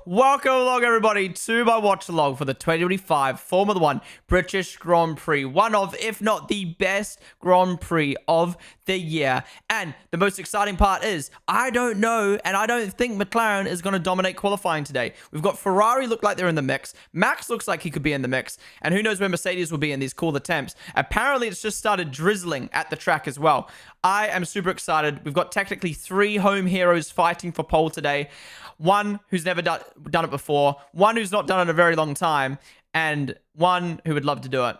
welcome along everybody to my watch along for the 2025 Formula 1 British Grand Prix. One of, if not the best Grand Prix of the year. And the most exciting part is, I don't know, and I don't think McLaren is going to dominate qualifying today. We've got Ferrari look like they're in the mix. Max looks like he could be in the mix. And who knows where Mercedes will be in these cool attempts. Apparently, it's just started drizzling at the track as well. I am super excited. We've got technically 3 home heroes fighting for pole today. One who's never done it before, one who's not done it in a very long time, and one who would love to do it.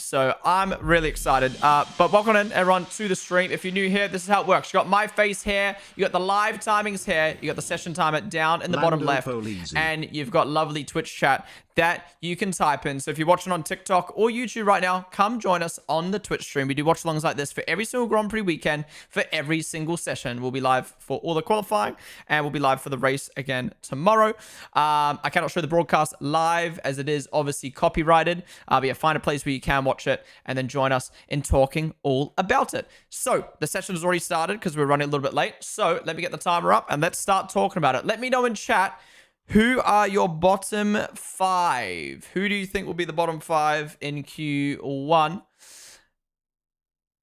So I'm really excited. But welcome in, everyone, to the stream. If you're new here, this is how it works. You got my face here, you got the live timings here, you got the session timer down in the bottom left, and you've got lovely Twitch chat that you can type in. So if you're watching on TikTok or YouTube right now, come join us on the Twitch stream. We do watch alongs like this for every single Grand Prix weekend, for every single session. We'll be live for all the qualifying, and we'll be live for the race again tomorrow. I cannot show the broadcast live as it is obviously copyrighted, but yeah, find a place where you can watch it and then join us in talking all about it. So the session has already started because we're running a little bit late. So let me get the timer up and let's start talking about it. Let me know in chat, who are your bottom 5? Who do you think will be the bottom 5 in Q1?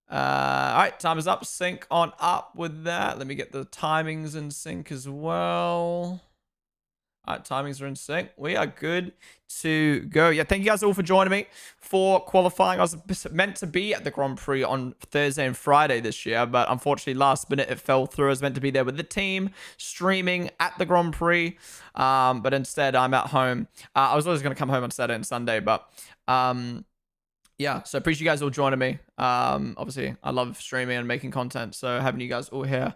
All right, time is up. Sync on up with that. Let me get the timings in sync as well. All right, timings are in sync. We are good to go. Yeah, thank you guys all for joining me for qualifying. I was meant to be at the Grand Prix on Thursday and Friday this year, but unfortunately last minute it fell through. I was meant to be there with the team streaming at the Grand Prix, but instead I'm at home. I was always going to come home on Saturday and Sunday, but yeah, so appreciate you guys all joining me. Obviously, I love streaming and making content, so having you guys all here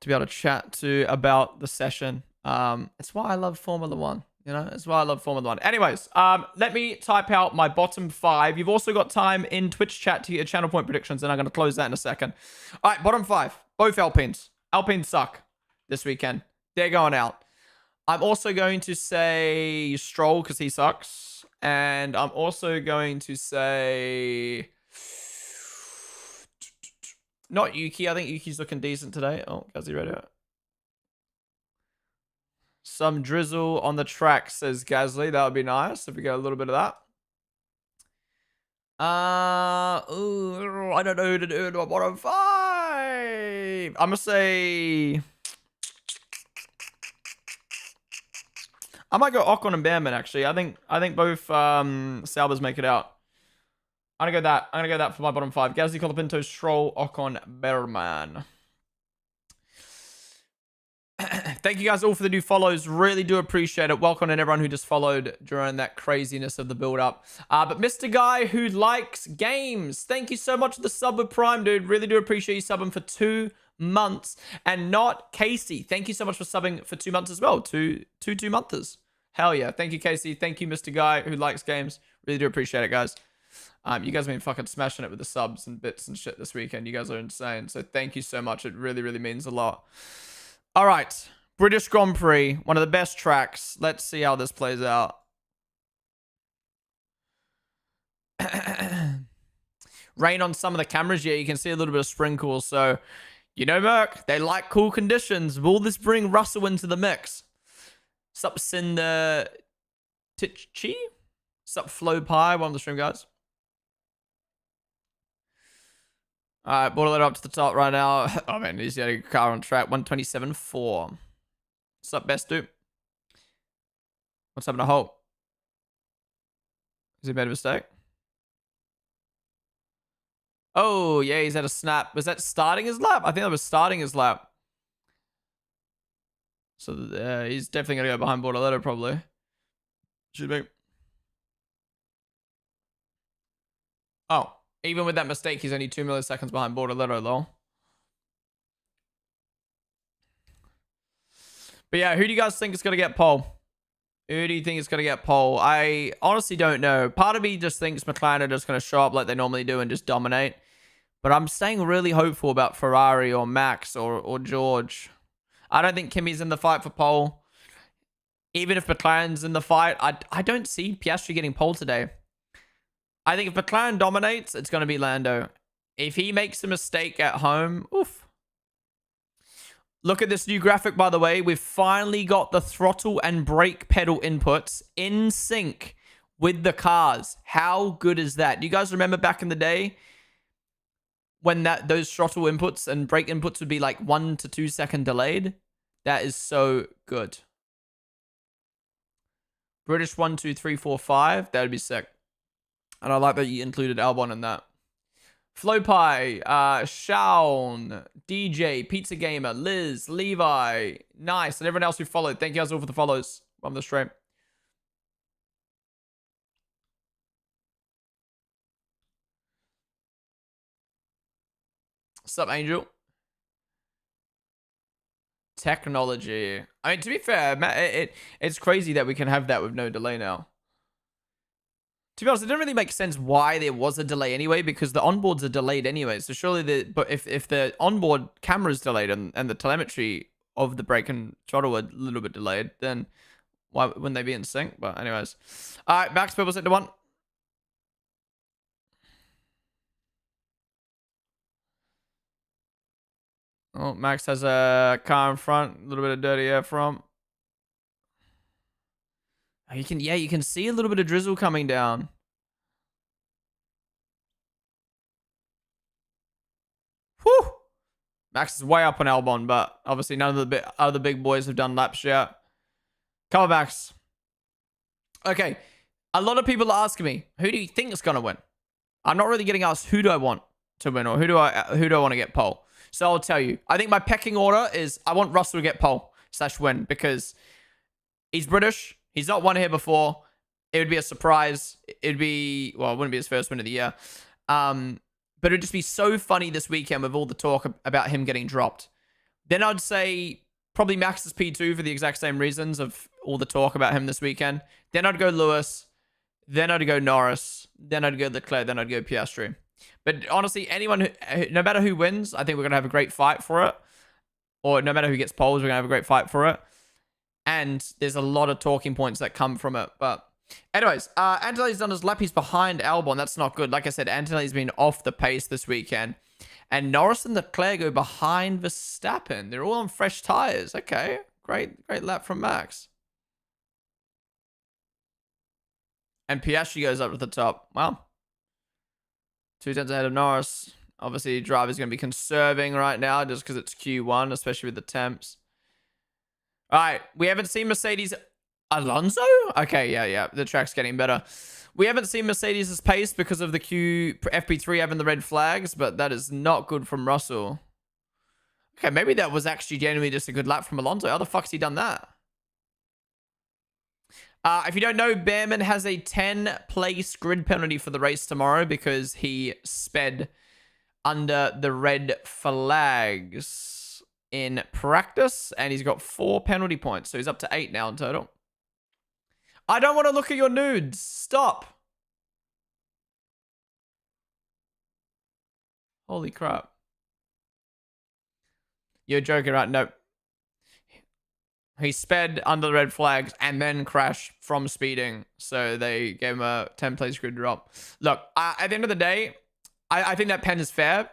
to be able to chat to about the session. It's why I love Formula 1. You know, it's why I love Formula 1. Anyways, let me type out my bottom 5. You've also got time in Twitch chat to get your channel point predictions, and I'm going to close that in a second. All right, bottom 5. Both Alpines. Alpines suck this weekend. They're going out. I'm also going to say Stroll because he sucks. And I'm also going to say... not Yuki. I think Yuki's looking decent today. Oh, Guzzy ready? Some drizzle on the track, says Gasly. That would be nice if we get a little bit of that. Ooh, I don't know who to do in my bottom 5. I'm gonna say I might go Ocon and Behrman, actually. I think both Saubers make it out. I'm gonna go that for my bottom 5. Gasly, Colapinto, Stroll, Ocon, Behrman. Thank you guys all for the new follows. Really do appreciate it. Welcome to everyone who just followed during that craziness of the build-up. But Mr. Guy who likes games, thank you so much for the sub with Prime, dude. Really do appreciate you subbing for 2 months. And not Casey. Thank you so much for subbing for 2 months as well. Two monthers. Hell yeah. Thank you, Casey. Thank you, Mr. Guy who likes games. Really do appreciate it, guys. You guys have been fucking smashing it with the subs and bits and shit this weekend. You guys are insane. So thank you so much. It really, really means a lot. All right, British Grand Prix, one of the best tracks. Let's see how this plays out. Rain on some of the cameras. Yeah, you can see a little bit of sprinkles. So, you know, Merc, they like cool conditions. Will this bring Russell into the mix? Sup, Cinder Titchy? Sup, Flow Pie? One of the stream guys. All right, brought it up to the top right now. Oh, man, he's got a car on track. 127.4. What's up, best dude? What's happening to Hope? Has he made a mistake? Oh, yeah, he's had a snap. Was that starting his lap? I think that was starting his lap. So he's definitely going to go behind Bortoletto, probably. Should be. Oh. Even with that mistake, he's only 2 milliseconds behind Bortoletto, though. But yeah, who do you guys think is going to get pole? Who do you think is going to get pole? I honestly don't know. Part of me just thinks McLaren are just going to show up like they normally do and just dominate. But I'm staying really hopeful about Ferrari or Max or George. I don't think Kimi's in the fight for pole. Even if McLaren's in the fight, I don't see Piastri getting pole today. I think if McLaren dominates, it's going to be Lando. If he makes a mistake at home, oof. Look at this new graphic, by the way. We've finally got the throttle and brake pedal inputs in sync with the cars. How good is that? Do you guys remember back in the day when those throttle inputs and brake inputs would be like 1 to 2 second delayed? That is so good. British 1, 2, 3, 4, 5. That would be sick. And I like that you included Albon in that. Flowpie, Shaun, DJ, Pizza Gamer, Liz, Levi, nice, and everyone else who followed. Thank you guys all for the follows on the stream. What's up, Angel? Technology. I mean, to be fair, it's crazy that we can have that with no delay now. To be honest, it didn't really make sense why there was a delay anyway, because the onboards are delayed anyway. So surely but if the onboard camera is delayed and the telemetry of the brake and throttle are a little bit delayed, then why wouldn't they be in sync? But anyways, all right, Max Purple set to 1. Oh, Max has a car in front, a little bit of dirty air from. Oh, you can see a little bit of drizzle coming down. Whew. Max is way up on Albon, but obviously none of the other big boys have done laps yet. Come on, Max. Okay. A lot of people are asking me, who do you think is going to win? I'm not really getting asked who do I want to win or who do I want to get pole. So I'll tell you. I think my pecking order is I want Russell to get pole / win because he's British. He's not won here before. It would be a surprise. It'd be, well, it wouldn't be his first win of the year. But it'd just be so funny this weekend with all the talk about him getting dropped. Then I'd say probably Max is P2 for the exact same reasons of all the talk about him this weekend. Then I'd go Lewis. Then I'd go Norris. Then I'd go Leclerc. Then I'd go Piastri. But honestly, anyone, no matter who wins, I think we're going to have a great fight for it. Or no matter who gets poles, we're going to have a great fight for it. And there's a lot of talking points that come from it. But anyways, Antonelli's done his lap. He's behind Albon. That's not good. Like I said, Antonelli's been off the pace this weekend. And Norris and Leclerc go behind Verstappen. They're all on fresh tires. Okay, great lap from Max. And Piastri goes up to the top. Wow. 2 tenths ahead of Norris. Obviously, driver's going to be conserving right now just because it's Q1, especially with the temps. All right, we haven't seen Mercedes. Alonso? Okay, yeah. The track's getting better. We haven't seen Mercedes' pace because of the FP3 having the red flags, but that is not good from Russell. Okay, maybe that was actually genuinely just a good lap from Alonso. How the fuck's he done that? If you don't know, Behrman has a 10-place grid penalty for the race tomorrow because he sped under the red flags in practice, and he's got 4 penalty points, so he's up to 8 now in total. I don't want to look at your nudes. Stop. Holy crap. You're joking, right? Nope. He sped under the red flags and then crashed from speeding. So they gave him a 10-place grid drop. Look, at the end of the day, I think that pen is fair,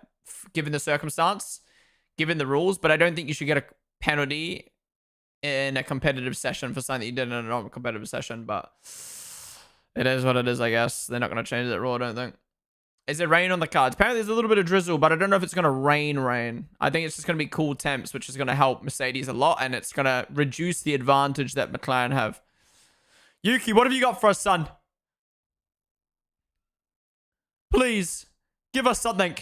given the circumstance, given the rules. But I don't think you should get a penalty in a competitive session for something that you did in a non-competitive session. But it is what it is, I guess. They're not going to change that rule, I don't think. Is it rain on the cards? Apparently there's a little bit of drizzle, but I don't know if it's going to rain. I think it's just going to be cool temps, which is going to help Mercedes a lot, and it's going to reduce the advantage that McLaren have. Yuki, what have you got for us, son? Please, give us something.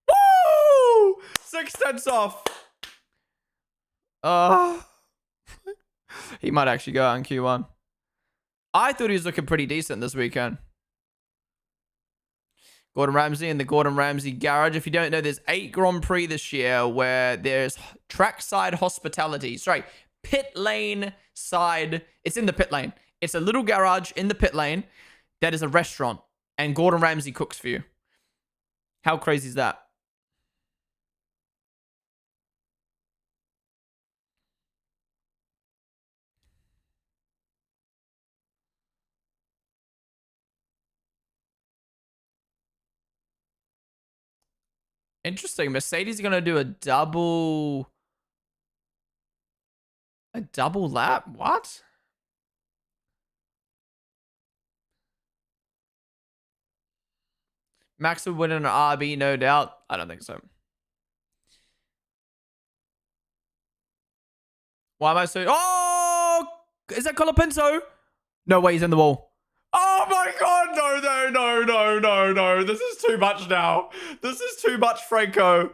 Woo! 6 tenths off. He might actually go out in Q1. I thought he was looking pretty decent this weekend. Gordon Ramsay in the Gordon Ramsay garage. If you don't know, there's 8 Grand Prix this year where there's trackside hospitality. Sorry, pit lane side. It's in the pit lane. It's a little garage in the pit lane that is a restaurant. And Gordon Ramsay cooks for you. How crazy is that? Interesting. Mercedes are going to do a double A double lap? What? Max would win an RB, no doubt. I don't think so. Why am I so... Oh! Is that Colapinto? No way, he's in the wall. Oh my god, no. This is too much now. This is too much, Franco.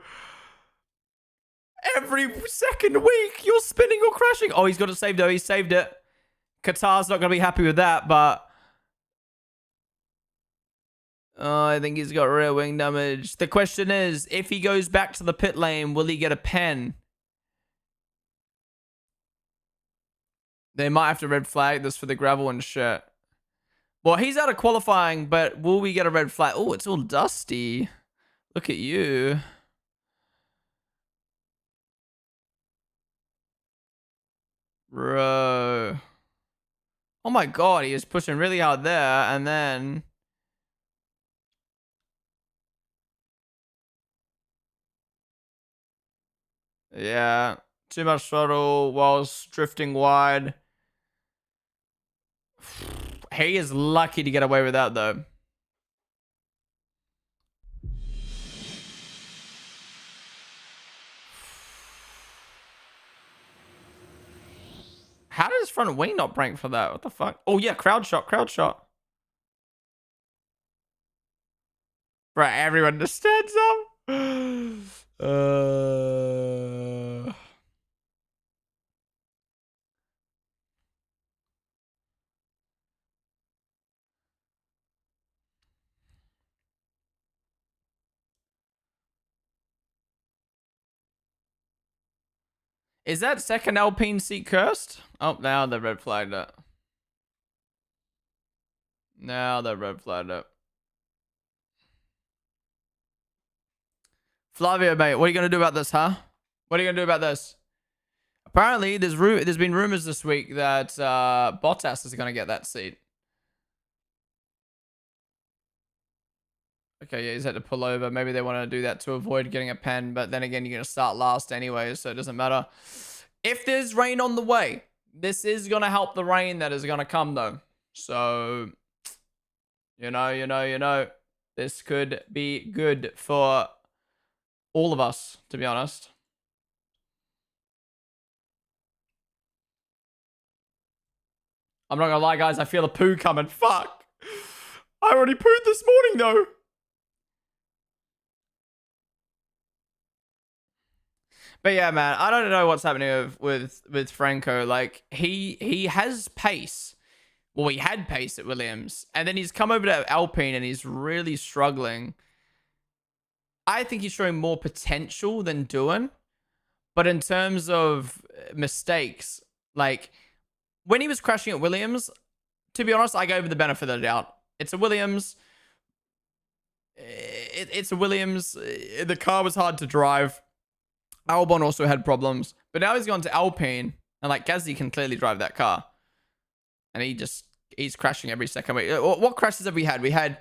Every second week, you're spinning or crashing. Oh, he's got it saved, though. He saved it. Qatar's not going to be happy with that, but... Oh, I think he's got rear wing damage. The question is, if he goes back to the pit lane, will he get a pen? They might have to red flag this for the gravel and shit. Well, he's out of qualifying, but will we get a red flag? Oh, it's all dusty. Look at you. Bro. Oh my god, he is pushing really hard there, and then... Yeah. Too much throttle whilst drifting wide. He is lucky to get away with that, though. How did his front wing not break for that? What the fuck? Oh, yeah, crowd shot. Right, everyone just stands up. Is that second Alpine seat cursed? Oh, now they red flagged it. Now they red flagged it. Flavio, mate, what are you going to do about this, huh? What are you going to do about this? Apparently, there's been rumors this week that Bottas is going to get that seat. Okay, yeah, he's had to pull over. Maybe they want to do that to avoid getting a pen, but then again, you're going to start last anyway, so it doesn't matter. If there's rain on the way, this is going to help the rain that is going to come, though. So, you know, this could be good for all of us, to be honest. I'm not going to lie, guys. I feel a poo coming. Fuck. I already pooed this morning, though. But yeah, man, I don't know what's happening with Franco. Like, he has pace. Well, he had pace at Williams, and then he's come over to Alpine, and he's really struggling. I think he's showing more potential than doing. But in terms of mistakes, like, when he was crashing at Williams, to be honest, I gave him the benefit of the doubt. It's a Williams. It's a Williams. The car was hard to drive. Albon also had problems, but now he's gone to Alpine, and like Gasly can clearly drive that car, and he's crashing every second. Wait, what crashes have we had? We had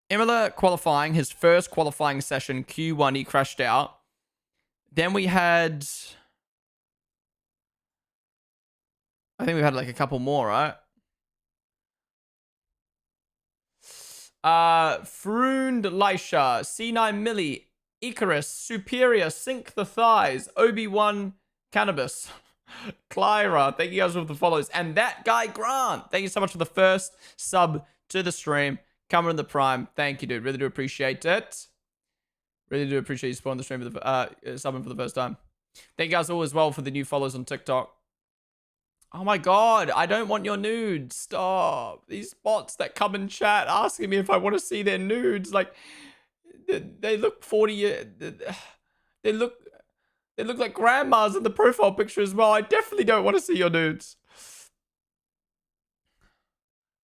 Imola qualifying, his first qualifying session, Q1, he crashed out. Then we had, I think we've had like a couple more, right? Froond, Lisha, C9 Millie, Icarus, Superior, Sink the Thighs, Obi-Wan, Cannabis, Clyra, thank you guys for the follows. And that guy, Grant, thank you so much for the first sub to the stream. Coming in the prime. Thank you, dude. Really do appreciate it. Really do appreciate you supporting the stream for the subbing for the first time. Thank you guys all as well for the new follows on TikTok. Oh my god, I don't want your nudes. Stop. These bots that come in chat asking me if I want to see their nudes, like, they look 40 years. They look like grandmas in the profile picture as well. I definitely don't want to see your nudes.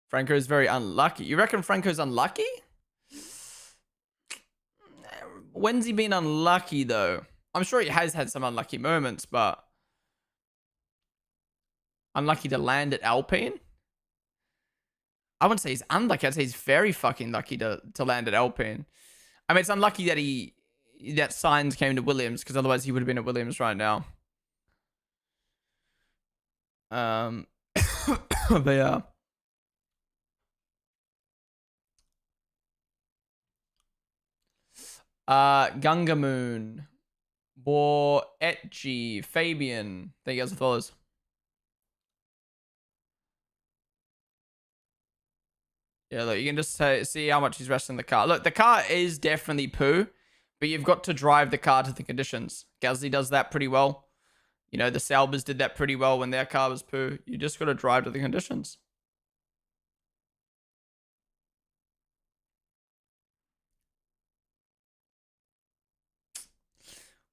Franco is very unlucky. You reckon Franco's unlucky? When's he been unlucky, though? I'm sure he has had some unlucky moments, but... Unlucky to land at Alpine? I wouldn't say he's unlucky. I'd say he's very fucking lucky to land at Alpine. I mean, it's unlucky that that Sainz came to Williams, because otherwise he would have been at Williams right now. Um, but yeah. Gungamoon, War Etchi, Fabian. Thank you guys for follows. Yeah, look, you can just see how much he's resting the car. Look, the car is definitely poo, but you've got to drive the car to the conditions. Gasly does that pretty well. You know, the Saubers did that pretty well when their car was poo. You just got to drive to the conditions.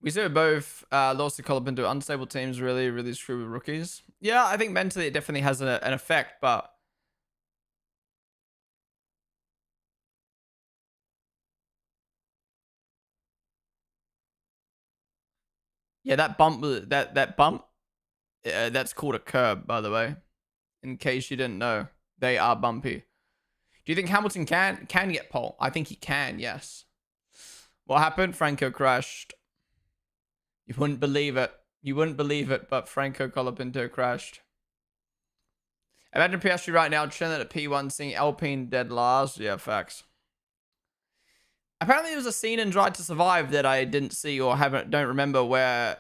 We see both lost to Colin into unstable teams really, really screw with rookies. Yeah, I think mentally it definitely has an effect, but yeah, that bump, that bump, that's called a curb, by the way. In case you didn't know, they are bumpy. Do you think Hamilton can get pole? I think he can. Yes. What happened? Franco crashed. You wouldn't believe it. You wouldn't believe it, but Franco Colapinto crashed. Imagine Piastri right now chilling at P1 seeing Alpine dead last. Yeah, facts. Apparently there was a scene in Drive to Survive that I didn't see or don't remember where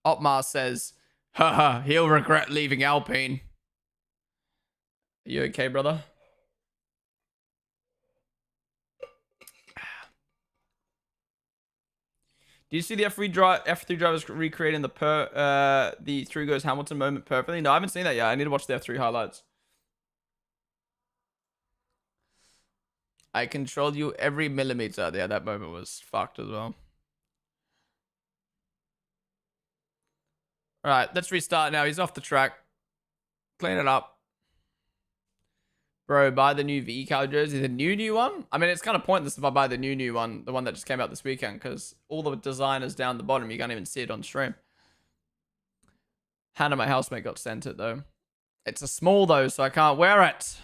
Otmar says, haha, he'll regret leaving Alpine. Are you okay, brother? Do you see the F3 drivers recreating the through goes Hamilton moment perfectly? No, I haven't seen that yet. I need to watch the F3 highlights. I controlled you every millimeter. Yeah, that moment was fucked as well. All right, let's restart now. He's off the track. Clean it up. Bro, buy the new V-Car jersey. The new one? I mean, it's kind of pointless if I buy the new one. The one that just came out this weekend. Because all the designers down the bottom, you can't even see it on stream. Hannah, my housemate, got sent it, though. It's a small, though, so I can't wear it.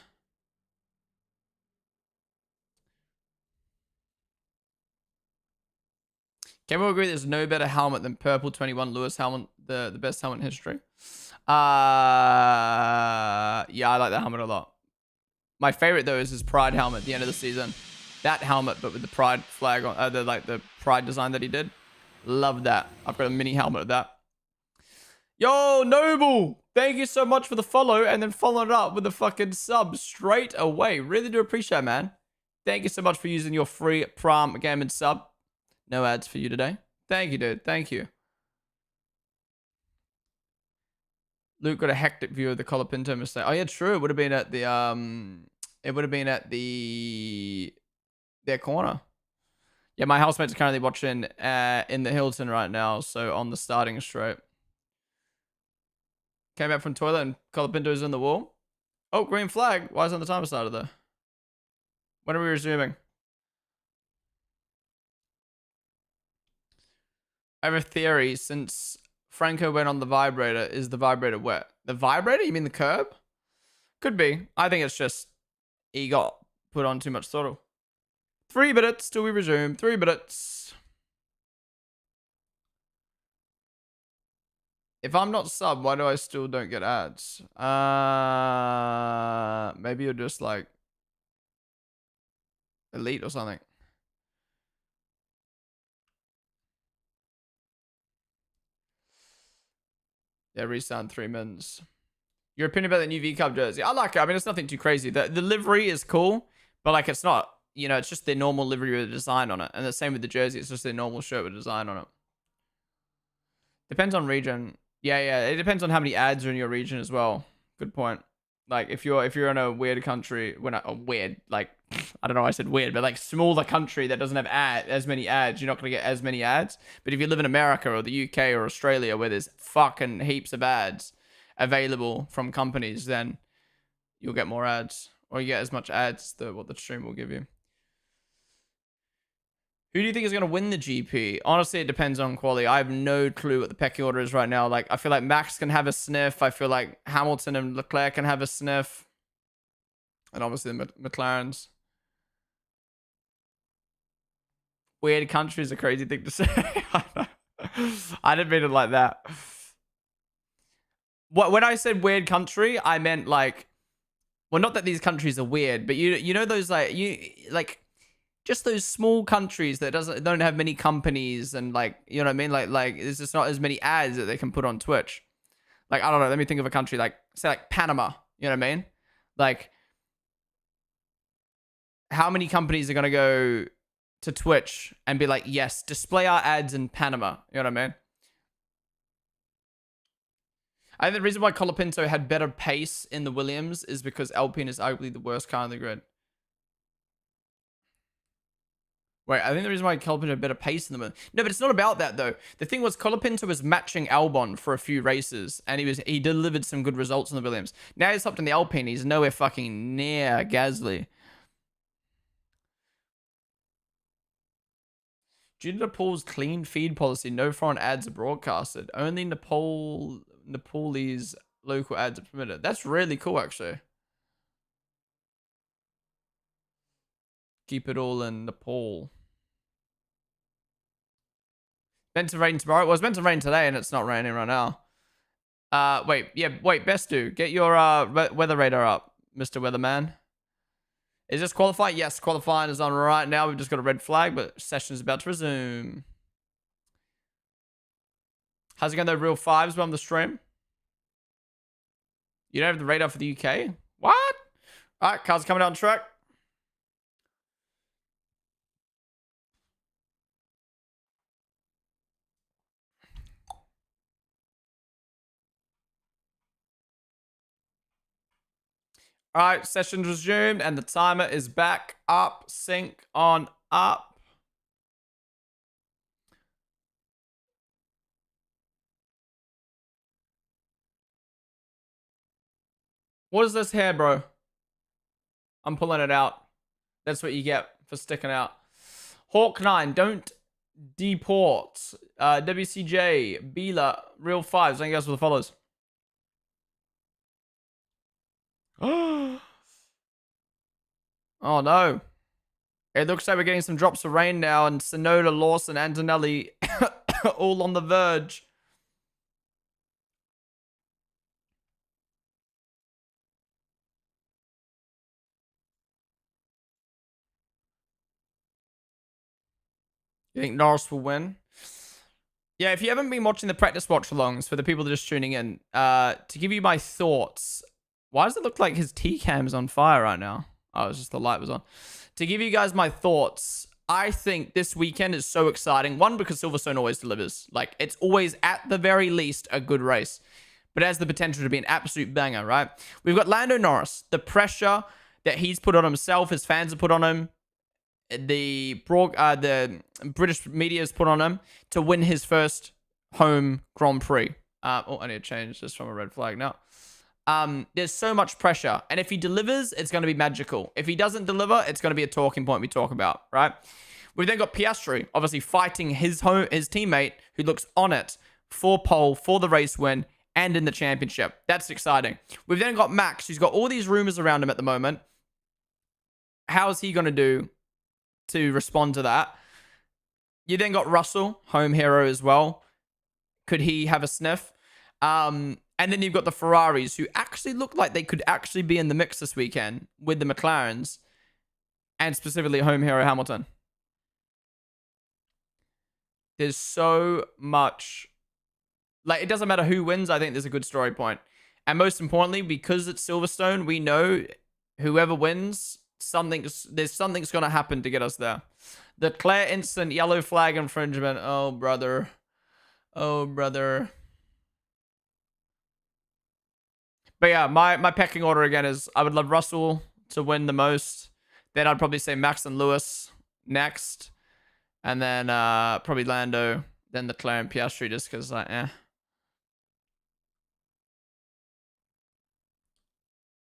Can we agree there's no better helmet than purple 21 Lewis helmet, the best helmet in history? Yeah, I like that helmet a lot. My favorite though is his Pride helmet at the end of the season. That helmet, but with the Pride flag on, the Pride design that he did. Love that. I've got a mini helmet of that. Yo, Noble! Thank you so much for the follow and then following it up with the fucking sub straight away. Really do appreciate it, man. Thank you so much for using your free Prime Gaming sub. No ads for you today. Thank you, dude. Thank you. Luke got a hectic view of the Colapinto mistake. Oh yeah, true. It would have been at the their corner. Yeah, my housemate's currently watching in the Hilton right now, so on the starting straight. Came back from toilet and Colapinto's in the wall. Oh, green flag. Why is it on the timer started though? When are we resuming? I have a theory. Since Franco went on the vibrator, is the vibrator wet? The vibrator? You mean the curb? Could be. I think it's just he got put on too much throttle. 3 minutes till we resume. 3 minutes. If I'm not sub, why do I still don't get ads? Maybe you're just like elite or something. Yeah, restart 3 minutes. Your opinion about the new V Cup jersey? I like it. I mean, it's nothing too crazy. The livery is cool, but like it's not, you know, it's just their normal livery with a design on it. And the same with the jersey. It's just their normal shirt with a design on it. Depends on region. Yeah. It depends on how many ads are in your region as well. Good point. Like if you're in a weird country, weird, like I don't know, I said weird, but like smaller country that doesn't have as many ads, you're not gonna get as many ads. But if you live in America or the UK or Australia where there's fucking heaps of ads available from companies, then you'll get more ads, or you get as much ads as what the stream will give you. Who do you think is going to win the GP? Honestly, it depends on quality. I have no clue what the pecking order is right now. Like, I feel like Max can have a sniff. I feel like Hamilton and Leclerc can have a sniff. And obviously the McLarens. Weird country is a crazy thing to say. I didn't mean it like that. when I said weird country, I meant like, well, not that these countries are weird, but you know those like just those small countries that don't have many companies and like, you know what I mean? Like there's just not as many ads that they can put on Twitch. Like, I don't know, let me think of a country like, say like Panama, you know what I mean? Like, how many companies are going to go to Twitch and be like, yes, display our ads in Panama, you know what I mean? I think the reason why Colapinto had better pace in the Williams is because Alpine is arguably the worst car in the grid. Wait, I think the reason why Colapinto had better pace in the... No, but it's not about that, though. The thing was, Colapinto was matching Albon for a few races, and he delivered some good results in the Williams. Now he's hopped in the Alpine. He's nowhere fucking near Gasly. Due to Nepal's clean feed policy, no foreign ads are broadcasted. Only Nepalese local ads are permitted. That's really cool, actually. Keep it all in Nepal. Meant to rain tomorrow. Well, it's meant to rain today, and it's not raining right now. Wait, Bestu, get your weather radar up, Mr. Weatherman. Is this qualifying? Yes, qualifying is on right now. We've just got a red flag, but session is about to resume. How's it going though? Real fives on the stream. You don't have the radar for the UK? What? All right, cars coming down the track. All right, session's resumed, and the timer is back up. Sync on up. What is this here, bro? I'm pulling it out. That's what you get for sticking out. Hawk9, don't deport. WCJ, Bila, Real Fives. Thank you guys for the follows. Oh no. It looks like we're getting some drops of rain now, and Sonoda, Lawson, Antonelli all on the verge. You think Norris will win? Yeah, if you haven't been watching the practice watch-alongs, for the people that are just tuning in, to give you my thoughts, why does it look like his T-cam's on fire right now? Oh, it's just the light was on. To give you guys my thoughts, I think this weekend is so exciting. One, because Silverstone always delivers. Like, it's always, at the very least, a good race. But it has the potential to be an absolute banger, right? We've got Lando Norris. The pressure that he's put on himself, his fans have put on him, the British media has put on him to win his first home Grand Prix. Oh, I need to change this from a red flag now. There's so much pressure, and if he delivers, it's going to be magical. If he doesn't deliver, it's going to be a talking point we talk about, right? We've then got Piastri, obviously fighting his teammate, who looks on it for pole, for the race win, and in the championship. That's exciting. We've then got Max, who's got all these rumors around him at the moment. How is he going to do to respond to that? You then got Russell, home hero as well. Could he have a sniff? And then you've got the Ferraris, who actually look like they could actually be in the mix this weekend with the McLarens, and specifically home hero Hamilton. There's so much. Like, it doesn't matter who wins. I think there's a good story point. And most importantly, because it's Silverstone, we know whoever wins, there's something's going to happen to get us there. The Claire instant yellow flag infringement. Oh, brother. Oh, brother. But yeah, my pecking order again is I would love Russell to win the most. Then I'd probably say Max and Lewis next. And then probably Lando. Then Leclerc and Piastri, just because, like,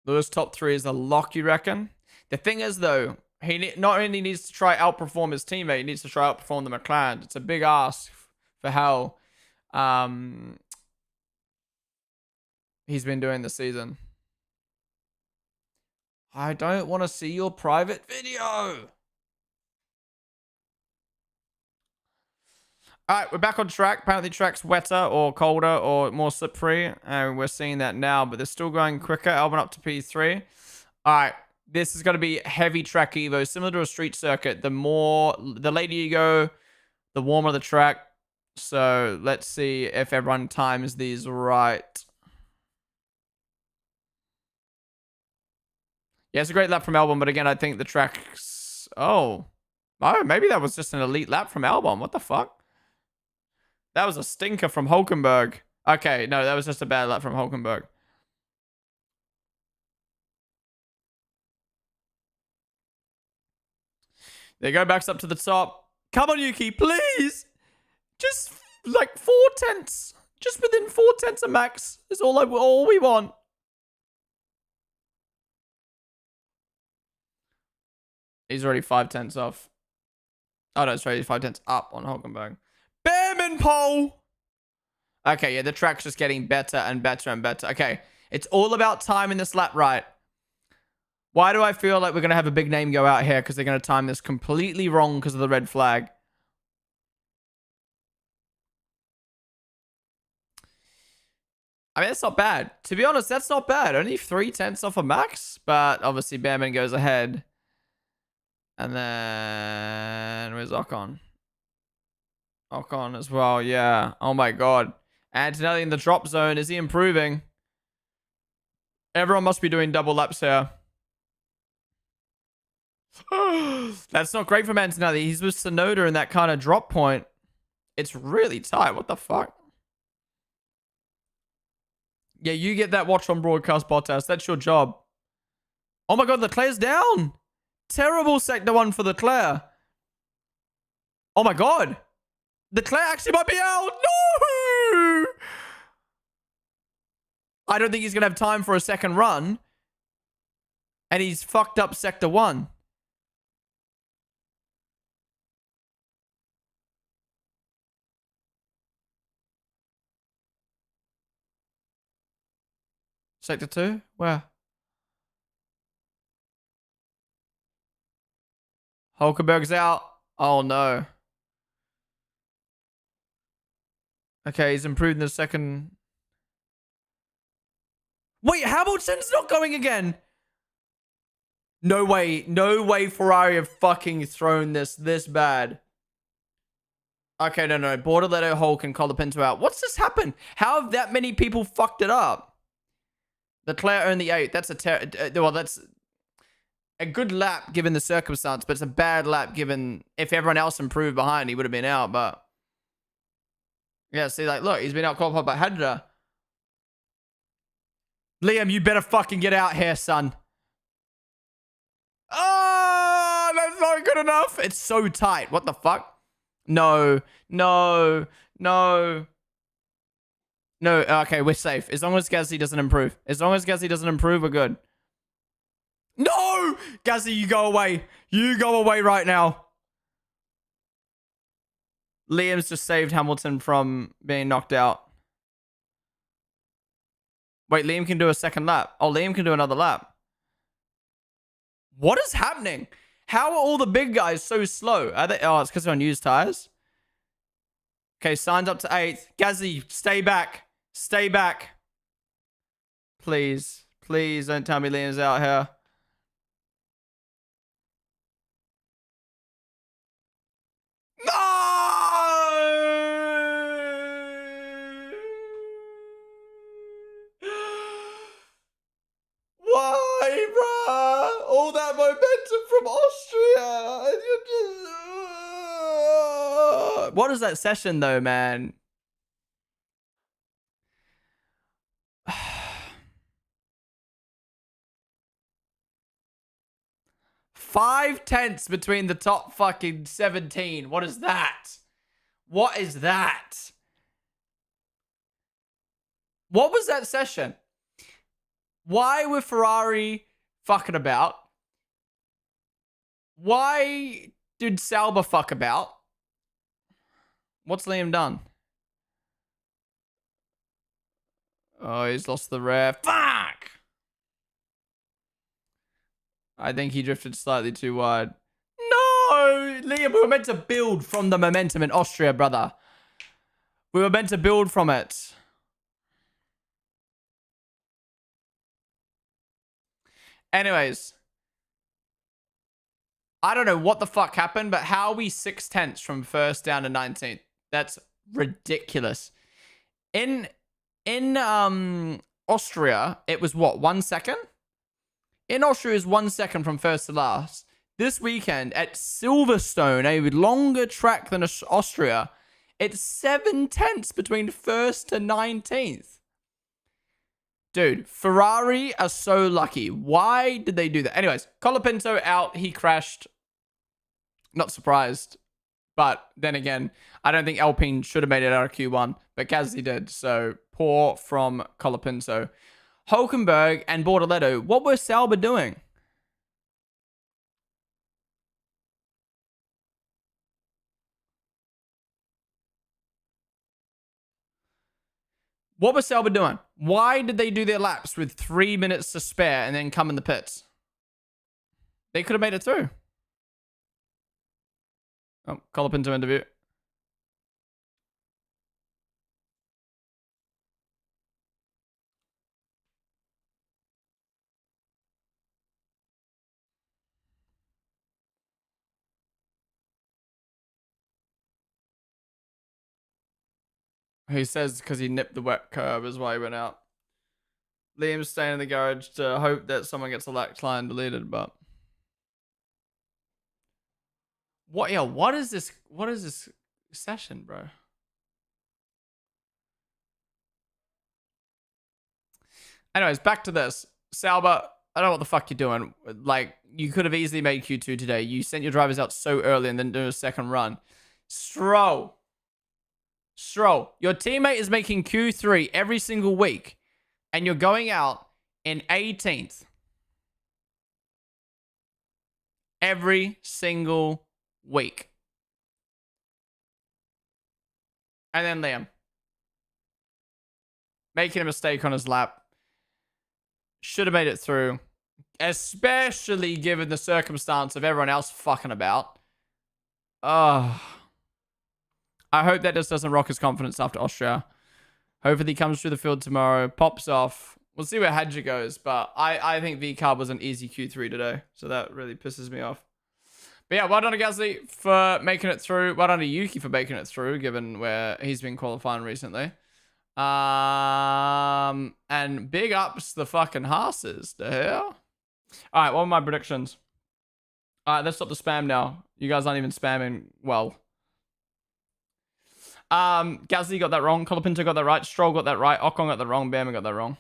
Lewis top 3 is a lock, you reckon? The thing is, though, he not only needs to try outperform his teammate, he needs to try outperform the McLaren. It's a big ask for how he's been doing this season. I don't want to see your private video. All All right, we're back on track. Apparently, track's wetter or colder or more slippery. We're seeing that now, but they're still going quicker. Albon up to P3. All right, this is going to be heavy track evo, similar to a street circuit. The later you go, the warmer the track. So let's see if everyone times these right. Yeah, it's a great lap from Albon, but again, I think the track's... Oh, maybe that was just an elite lap from Albon. What the fuck? That was a stinker from Hulkenberg. Okay, no, that was just a bad lap from Hulkenberg. There you go, backs up to the top. Come on, Yuki, please. Just like 4 tenths. Just within 4 tenths of max is all we want. He's already 5 tenths off. Oh, no, it's already 5 tenths up on Hulkenberg. Bam in pole. Okay, yeah, the track's just getting better and better and better. Okay, it's all about timing this lap right. Why do I feel like we're going to have a big name go out here? Because they're going to time this completely wrong because of the red flag. I mean, that's not bad. To be honest, that's not bad. Only 3 tenths off of max. But obviously, Behrman goes ahead. And then... Where's Ocon? Ocon as well, yeah. Oh my god. Antonelli in the drop zone. Is he improving? Everyone must be doing double laps here. That's not great from Antonelli. He's with Tsunoda in that kind of drop point. It's really tight. What the fuck? Yeah, you get that watch on broadcast, Bottas. That's your job. Oh my god, Leclerc's down. Terrible sector 1 for Leclerc. Oh my god. Leclerc actually might be out. No! I don't think he's going to have time for a second run. And he's fucked up sector 1. Sector 2? Where? Hulkenberg's out. Oh no. Okay, he's improved in the second. Wait, Hamilton's not going again. No way. No way Ferrari have fucking thrown this bad. Okay, no. Bortoleto, Hulk, and Colapinto out. What's this happened? How have that many people fucked it up? Leclerc only 8. That's well, that's a good lap given the circumstance, but it's a bad lap given if everyone else improved behind, he would have been out, but... Yeah, see, like, look, he's been out qualified by Hadra. Liam, you better fucking get out here, son. Oh, that's not good enough. It's so tight. What the fuck? No. Okay, we're safe. As long as Gasly doesn't improve. We're good. No! Gasly, you go away. You go away right now. Liam's just saved Hamilton from being knocked out. Wait, Liam can do a second lap. Oh, Liam can do another lap. What is happening? How are all the big guys so slow? Are they? Oh, it's because they're on used tires. Okay, signed up to 8th. Gasly, stay back. Stay back. Please. Please don't tell me Liam's out here. Why, bruh? All that momentum from Austria. And you're just... What is that session, though, man? Five tenths between the top fucking 17. What is that? What is that? What was that session? Why were Ferrari fucking about? Why did Sauber fuck about? What's Liam done? Oh, he's lost the rear. Fuck! I think he drifted slightly too wide. No! Liam, we were meant to build from the momentum in Austria, brother. We were meant to build from it. Anyways. I don't know what the fuck happened, but how are we 6/10 from first down to 19th? That's ridiculous. In Austria, it was what, 1 second? In Austria is 1 second from first to last. This weekend at Silverstone, a longer track than Austria, it's 7/10 between first to 19th. Dude, Ferrari are so lucky. Why did they do that? Anyways, Colapinto out. He crashed. Not surprised. But then again, I don't think Alpine should have made it out of Q1. But Gasly did. So poor from Colapinto. Hulkenberg and Bortoletto. What were Sauber doing? What was Sauber doing? Why did they do their laps with 3 minutes to spare and then come in the pits? They could have made it through. Oh, Colapinto interview. He says because he nipped the wet curb is why he went out. Liam's staying in the garage to hope that someone gets a lap line deleted, but what? Yeah, what is this? What is this session, bro? Anyways, back to this. Sauber, I don't know what the fuck you're doing. Like, you could have easily made Q2 today. You sent your drivers out so early and then do a second run. Stroll, your teammate is making Q3 every single week, and you're going out in 18th. Every single week. And then Liam. Making a mistake on his lap. Should have made it through. Especially given the circumstance of everyone else fucking about. I hope that just doesn't rock his confidence after Austria. Hopefully he comes through the field tomorrow, pops off. We'll see where Hadja goes, but I think V-Carb was an easy Q3 today, so that really pisses me off. But yeah, well done to Gasly for making it through. Well done to Yuki for making it through, given where he's been qualifying recently. And big ups the fucking Haas's. The hell? All right, what are my predictions? All right, let's stop the spam now. You guys aren't even spamming well. Gasly got that wrong. Colapinto got that right. Stroll got that right. Ocon got that wrong. Bama got that wrong.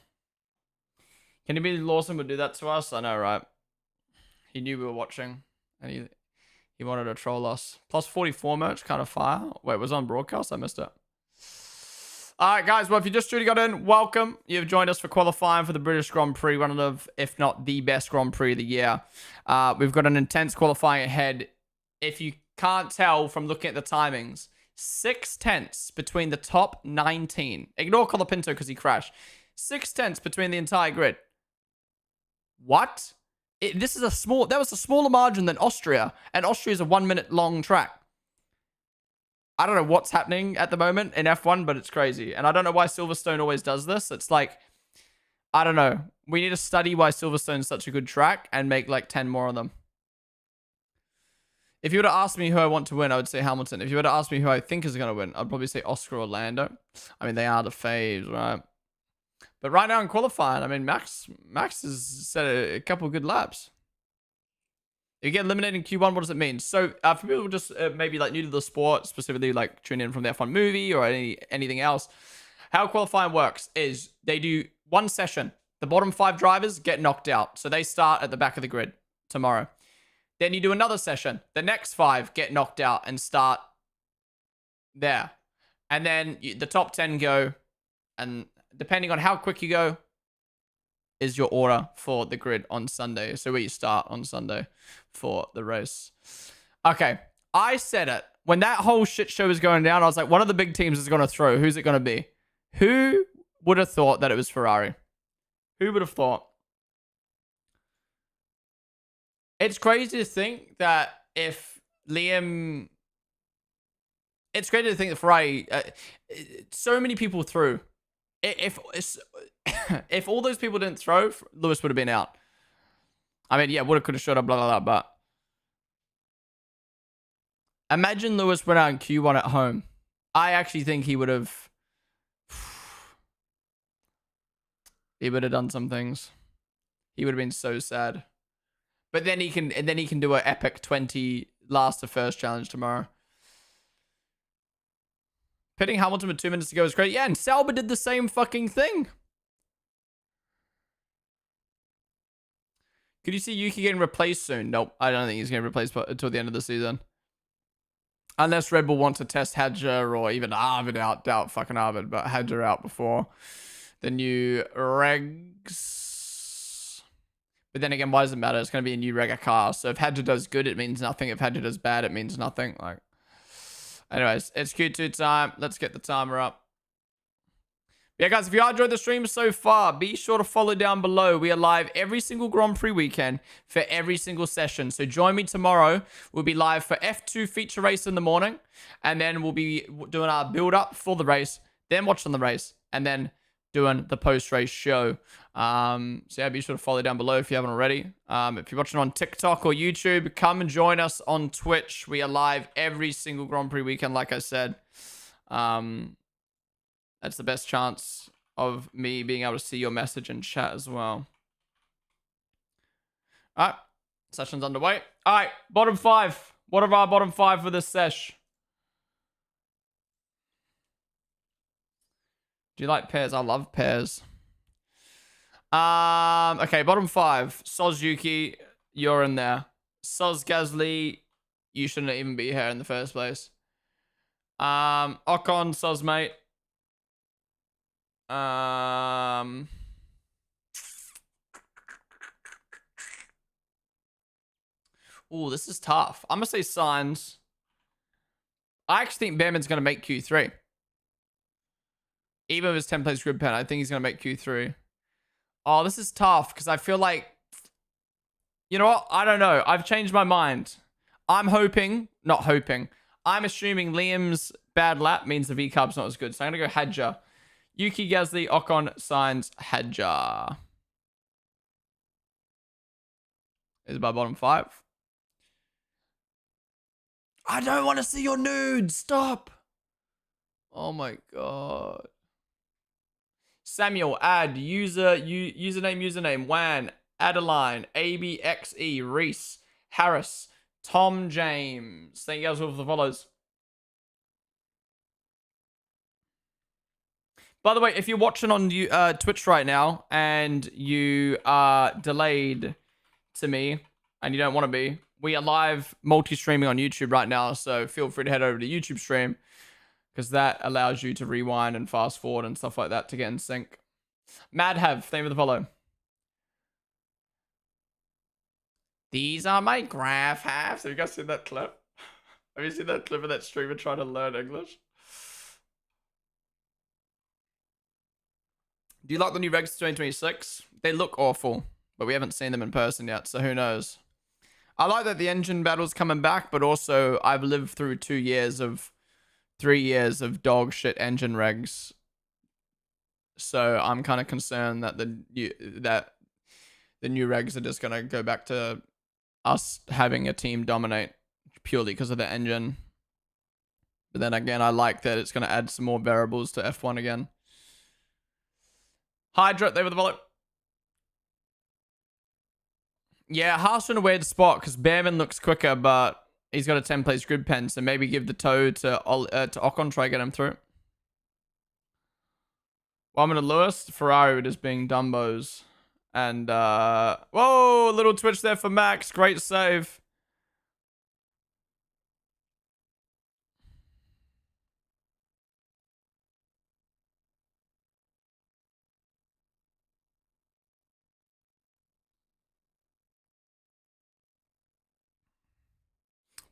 Can you believe Lawson would do that to us? I know, right? He knew we were watching, and he wanted to troll us. Plus 44 merch, kind of fire. Wait, was it on broadcast? I missed it. All right, guys. Well, if you just truly got in, welcome. You've joined us for qualifying for the British Grand Prix, one of, if not the best Grand Prix of the year. We've got an intense qualifying ahead. If you can't tell from looking at the timings, 6/10 between the top 19. Ignore Colapinto because he crashed. 6/10 between the entire grid. What? That was a smaller margin than Austria, and Austria is a 1 minute long track. I don't know what's happening at the moment in F1, but it's crazy. And I don't know why Silverstone always does this. It's like, I don't know. We need to study why Silverstone is such a good track and make like 10 more of them. If you were to ask me who I want to win, I would say Hamilton. If you were to ask me who I think is going to win, I'd probably say Oscar or Lando. I mean, they are the faves, right? But right now in qualifying, I mean, Max has set a couple of good laps. If you get eliminated in Q1, what does it mean? So for people just maybe like new to the sport, specifically like tune in from the F1 movie or anything else, how qualifying works is they do one session. The bottom 5 drivers get knocked out. So they start at the back of the grid tomorrow. Then you do another session. The next 5 get knocked out and start there. And then the top 10 go. And depending on how quick you go, is your order for the grid on Sunday. So where you start on Sunday for the race. Okay, I said it. When that whole shit show was going down, I was like, one of the big teams is going to throw. Who's it going to be? Who would have thought that it was Ferrari? Who would have thought? It's crazy to think that if Liam it's great to think that Ferrari, so many people threw. If if all those people didn't throw, Lewis would have been out. I mean, yeah, woulda, coulda, shoulda, blah, blah, blah, but imagine Lewis went out in Q1 at home. I actually think he would have done some things. He would have been so sad. But then he can do an epic 20 last to first challenge tomorrow. Pitting Hamilton with 2 minutes to go is great. Yeah, and Sauber did the same fucking thing. Could you see Yuki getting replaced soon? Nope, I don't think he's getting replaced until the end of the season. Unless Red Bull wants to test Hadjar or even Arvid out. Doubt fucking Arvid, but Hadjar out before the new regs. But then again, why does it matter? It's going to be a new reg car. So if Hadjar does good, it means nothing. If Hadjar does bad, it means nothing. Like, anyways, it's Q2 time. Let's get the timer up. Yeah, guys, if you enjoyed the stream so far, be sure to follow down below. We are live every single Grand Prix weekend for every single session. So join me tomorrow. We'll be live for F2 feature race in the morning. And then we'll be doing our build-up for the race. Then watching the race. And then doing the post-race show. So yeah, be sure to follow down below if you haven't already. If you're watching on TikTok or YouTube, come and join us on Twitch. We are live every single Grand Prix weekend, like I said. That's the best chance of me being able to see your message and chat as well. All right. Session's underway. All right. Bottom 5. What are our bottom 5 for this sesh? Do you like pairs? I love pairs. Okay. Bottom 5. Suzuki, you're in there. Soz Gasly, you shouldn't even be here in the first place. Ocon, Soz, mate. Oh, this is tough. I'm gonna say Sainz. I actually think Behrman's gonna make Q3. Even with his 10 place grid pen, I think he's gonna make Q3. Oh, this is tough because I feel like, you know what? I don't know. I've changed my mind. I'm assuming Liam's bad lap means the V-carb's not as good. So I'm gonna go Hadjar. Yuki, Gasly, Ocon, Sainz, Hadjar. Is my bottom 5. I don't want to see your nudes. Stop. Oh my god. Samuel, add username, Wan, Adeline, ABXE, Reese, Harris, Tom James. Thank you guys all for the follows. By the way, if you're watching on Twitch right now and you are delayed to me and you don't want to be, we are live multi-streaming on YouTube right now, so feel free to head over to YouTube stream because that allows you to rewind and fast forward and stuff like that to get in sync. Madhav, thank you for the follow. These are my graph halves. Have you guys seen that clip? Have you seen that clip of that streamer trying to learn English? Do you like the new regs 2026? They look awful, but we haven't seen them in person yet, so who knows? I like that the engine battle's coming back, but also I've lived through 3 years of dog shit engine regs. So I'm kind of concerned that the new regs are just going to go back to us having a team dominate purely because of the engine. But then again, I like that it's going to add some more variables to F1 again. Hydra, they were the follow. Yeah, Haas in a weird spot because Behrman looks quicker, but he's got a 10 place grid pen, so maybe give the toe to Ocon, try to get him through. Well, I'm going to Lewis. Ferrari were just being dumbos. And, whoa, little twitch there for Max. Great save.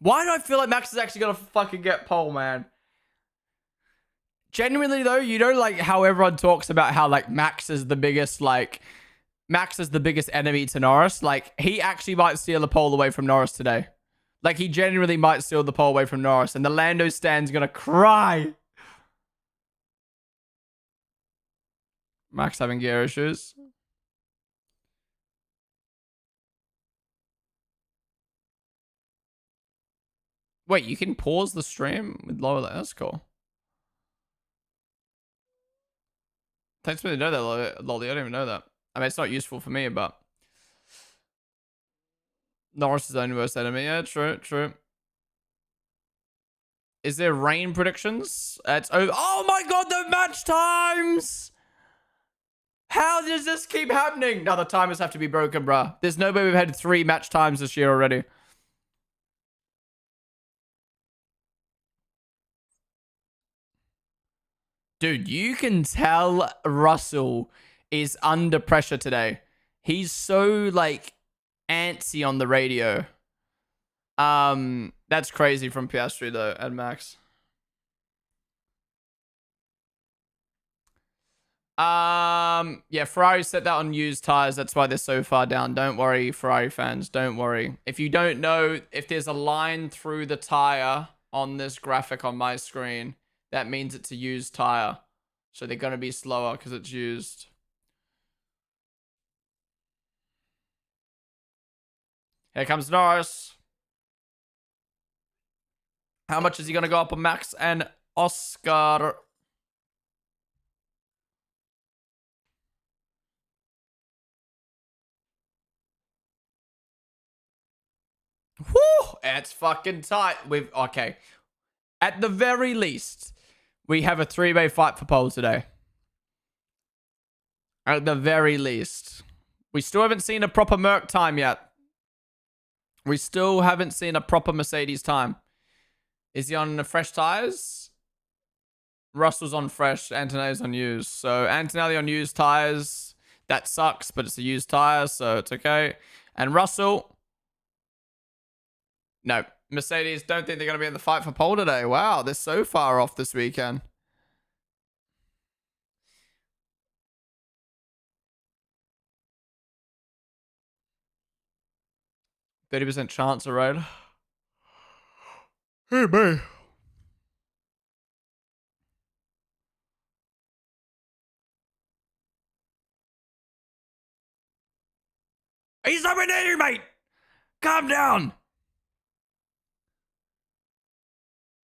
Why do I feel like Max is actually going to fucking get pole, man? Genuinely, though, you know, like, how everyone talks about how, like, Max is the biggest enemy to Norris. Like, he actually might steal a pole away from Norris today. Like, he genuinely might steal the pole away from Norris, and the Lando stand's gonna cry. Max having gear issues. Wait, you can pause the stream with lower. That's cool. Thanks for me to know that, Lolly. I don't even know that. I mean, it's not useful for me, but Norris is the only worst enemy. Yeah, true, true. Is there rain predictions? It's over. Oh my god, the match times! How does this keep happening? Now the timers have to be broken, bruh. There's no way we've had 3 match times this year already. Dude, you can tell Russell is under pressure today. He's so, like, antsy on the radio. That's crazy from Piastri, though, at Max. Yeah, Ferrari set that on used tires. That's why they're so far down. Don't worry, Ferrari fans. Don't worry. If you don't know, if there's a line through the tire on this graphic on my screen, that means it's a used tire. So they're going to be slower because it's used. Here comes Norris. How much is he going to go up on Max and Oscar? Whew, it's fucking tight. Okay. At the very least, we have a 3-way fight for pole today. At the very least. We still haven't seen a proper Merc time yet. We still haven't seen a proper Mercedes time. Is he on the fresh tires? Russell's on fresh. Antonelli's on used. So Antonelli on used tires. That sucks, but it's a used tire, so it's okay. And Russell. No. Mercedes don't think they're going to be in the fight for pole today. Wow, they're so far off this weekend. %30 chance of raid. Hey, man. He's dominating, mate. Calm down.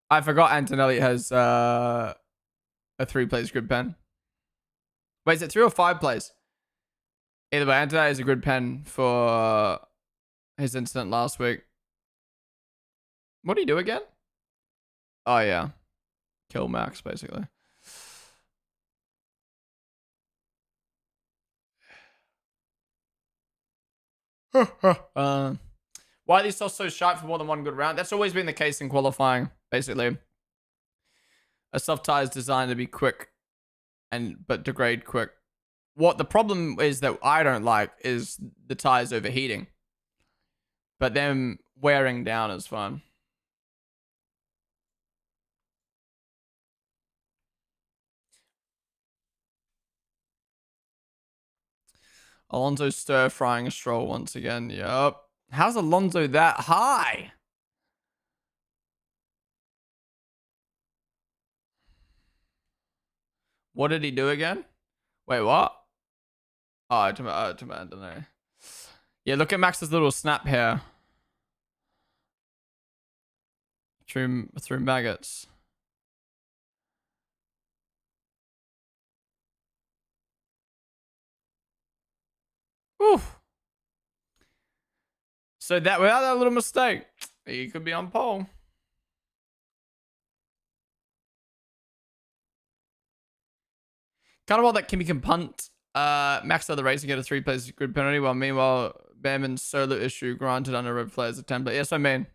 I forgot Antonelli has a 3-place grid pen. Wait, is it 3 or 5 plays? Either way, Antonelli has a grid pen for his incident last week. What do you do again? Oh, yeah. Kill Max, basically. Why are these stuff so sharp for more than one good round? That's always been the case in qualifying, basically. A soft tire is designed to be quick, but degrade quick. What the problem is that I don't like is the tires overheating. But them wearing down is fun. Alonso stir-frying a Stroll once again. Yup. How's Alonso that high? What did he do again? Wait, what? Oh, I don't know. Yeah, look at Max's little snap here. Through maggots. Oof. So that without that little mistake, he could be on pole. Kind of all that Kimi can punt Max out of the race and get a 3-place grid penalty, while meanwhile Behrman's solo issue granted under red flag as a template. Yes, I mean,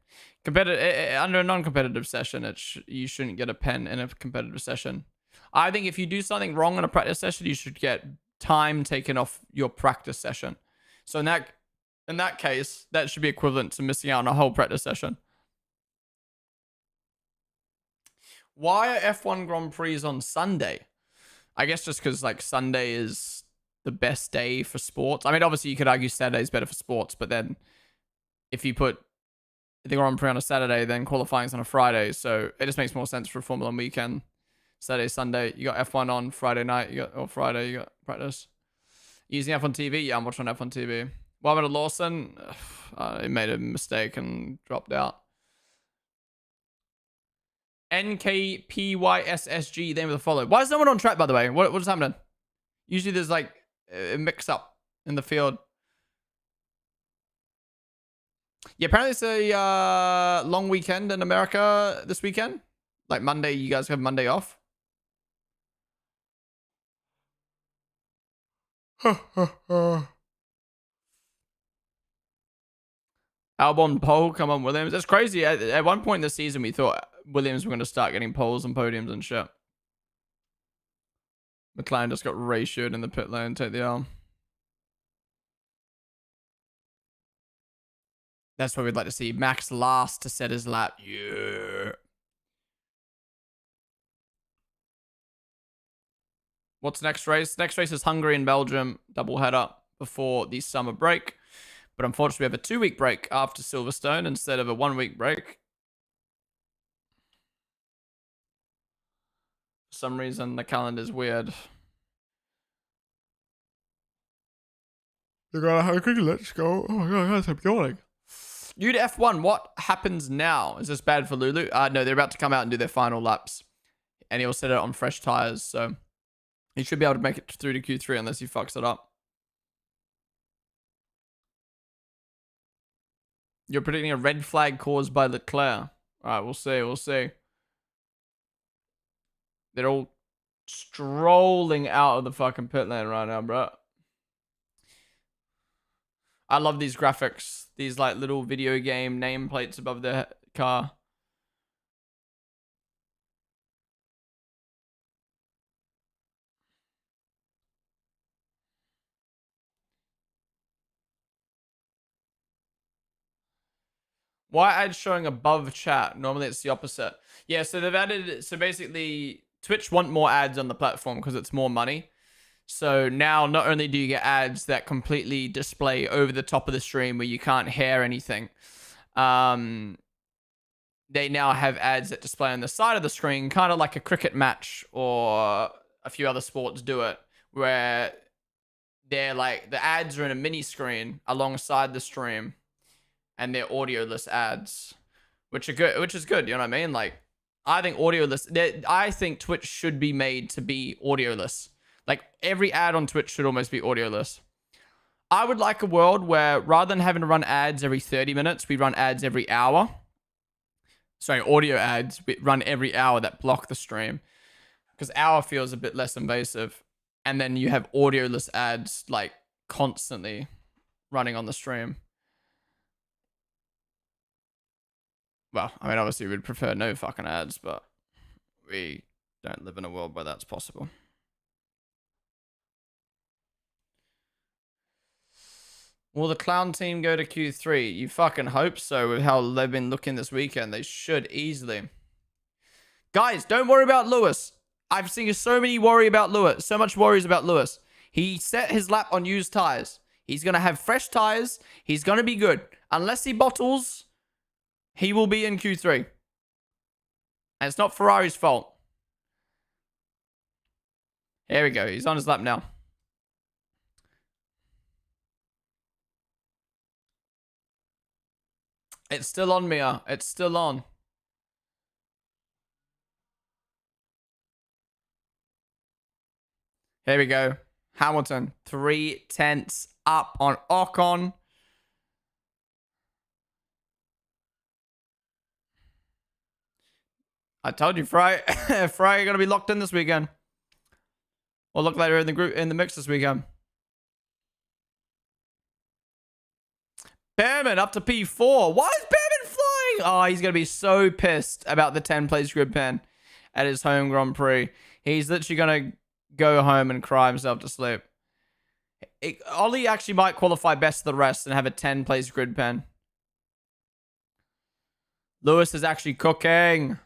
under a non-competitive session, you shouldn't get a pen in a competitive session. I think if you do something wrong in a practice session, you should get time taken off your practice session. So in that case, that should be equivalent to missing out on a whole practice session. Why are F1 Grand Prix on Sunday? I guess just because, like, Sunday is the best day for sports. I mean, obviously, you could argue Saturday is better for sports, but then if you put the Grand Prix on a Saturday, then qualifying's on a Friday. So it just makes more sense for a Formula 1 weekend. Saturday, Sunday, you got F1 on Friday night, or Friday, you got practice. Using F1 TV? Yeah, I'm watching F1 TV. What happened to Lawson? He made a mistake and dropped out. NKPYSSG, name of the follow. Why is no one on track, by the way? What is happening? Usually there's like a mix up in the field. Yeah, apparently it's a long weekend in America this weekend. Like Monday, you guys have Monday off. Albon pole, come on, Williams. That's crazy. At one point in the season, we thought Williams were going to start getting poles and podiums and shit. McLaren just got ratioed in the pit lane, take the L. That's what we'd like to see. Max last to set his lap. Yeah. What's next race? Next race is Hungary and Belgium. Double header before the summer break. But unfortunately, we have a 2-week break after Silverstone instead of a 1-week break. For some reason, the calendar's weird. You're gonna have a quick let's go. Oh my god, I'm yawning. New to F1, what happens now? Is this bad for Lulu? No, they're about to come out and do their final laps. And he'll set it on fresh tires, so he should be able to make it through to Q3 unless he fucks it up. You're predicting a red flag caused by Leclerc. Alright, we'll see, we'll see. They're all strolling out of the fucking pit lane right now, bro. I love these graphics. These like little video game nameplates above the car. Why ads showing above chat? Normally it's the opposite. Yeah, so they've added, so basically Twitch want more ads on the platform because it's more money. So now not only do you get ads that completely display over the top of the stream where you can't hear anything, they now have ads that display on the side of the screen, kind of like a cricket match or a few other sports do it, where they're like, the ads are in a mini screen alongside the stream and they're audioless ads, which are good, which is good, you know what I mean? Like, I think audioless, I think Twitch should be made to be audioless. Like, every ad on Twitch should almost be audioless. I would like a world where rather than having to run ads every 30 minutes, we run ads every hour. Sorry, audio ads run every hour that block the stream. Because hour feels a bit less invasive. And then you have audioless ads, like, constantly running on the stream. Well, I mean, obviously we'd prefer no fucking ads, but we don't live in a world where that's possible. Will the clown team go to Q3? You fucking hope so with how they've been looking this weekend. They should easily. Guys, don't worry about Lewis. I've seen so many worry about Lewis. So much worries about Lewis. He set his lap on used tires. He's going to have fresh tires. He's going to be good. Unless he bottles, he will be in Q3. And it's not Ferrari's fault. Here we go. He's on his lap now. It's still on, Mia. It's still on. Here we go. Hamilton, 3/10 up on Ocon. I told you, Fry. Fry are going to be locked in this weekend. We'll look later in the group, in the mix this weekend. Behrman up to P4. Why is Behrman flying? Oh, he's going to be so pissed about the 10 place grid pen at his home Grand Prix. He's literally going to go home and cry himself to sleep. Ollie actually might qualify best of the rest and have a 10 place grid pen. Lewis is actually cooking.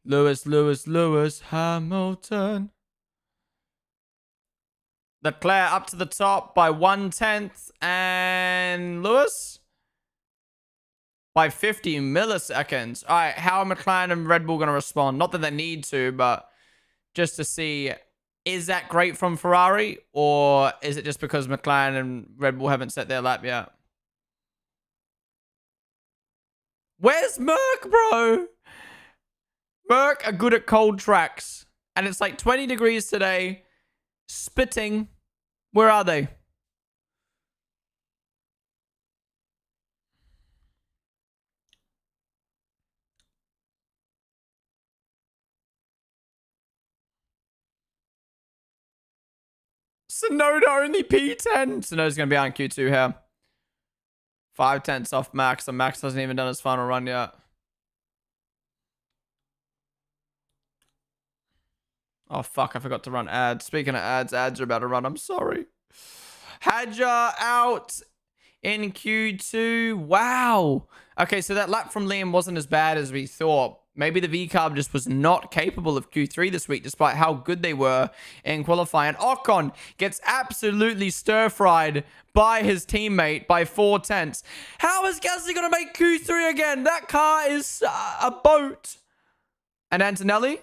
Lewis Hamilton. Leclerc up to the top by 1/10, and Lewis by 50 milliseconds. All right, how are McLaren and Red Bull going to respond? Not that they need to, but just to see, is that great from Ferrari, or is it just because McLaren and Red Bull haven't set their lap yet? Where's Merc, bro? Merc are good at cold tracks, and it's like 20 degrees today. Spitting. Where are they? Sonoda only P10. Sonoda's going to be on Q2 here. 5/10 off Max, and Max hasn't even done his final run yet. Oh, fuck. I forgot to run ads. Speaking of ads are about to run. I'm sorry. Hadja out in Q2. Wow. Okay, so that lap from Liam wasn't as bad as we thought. Maybe the V-Carb just was not capable of Q3 this week, despite how good they were in qualifying. Ocon gets absolutely stir-fried by his teammate by 4/10. How is Gasly going to make Q3 again? That car is a boat. And Antonelli?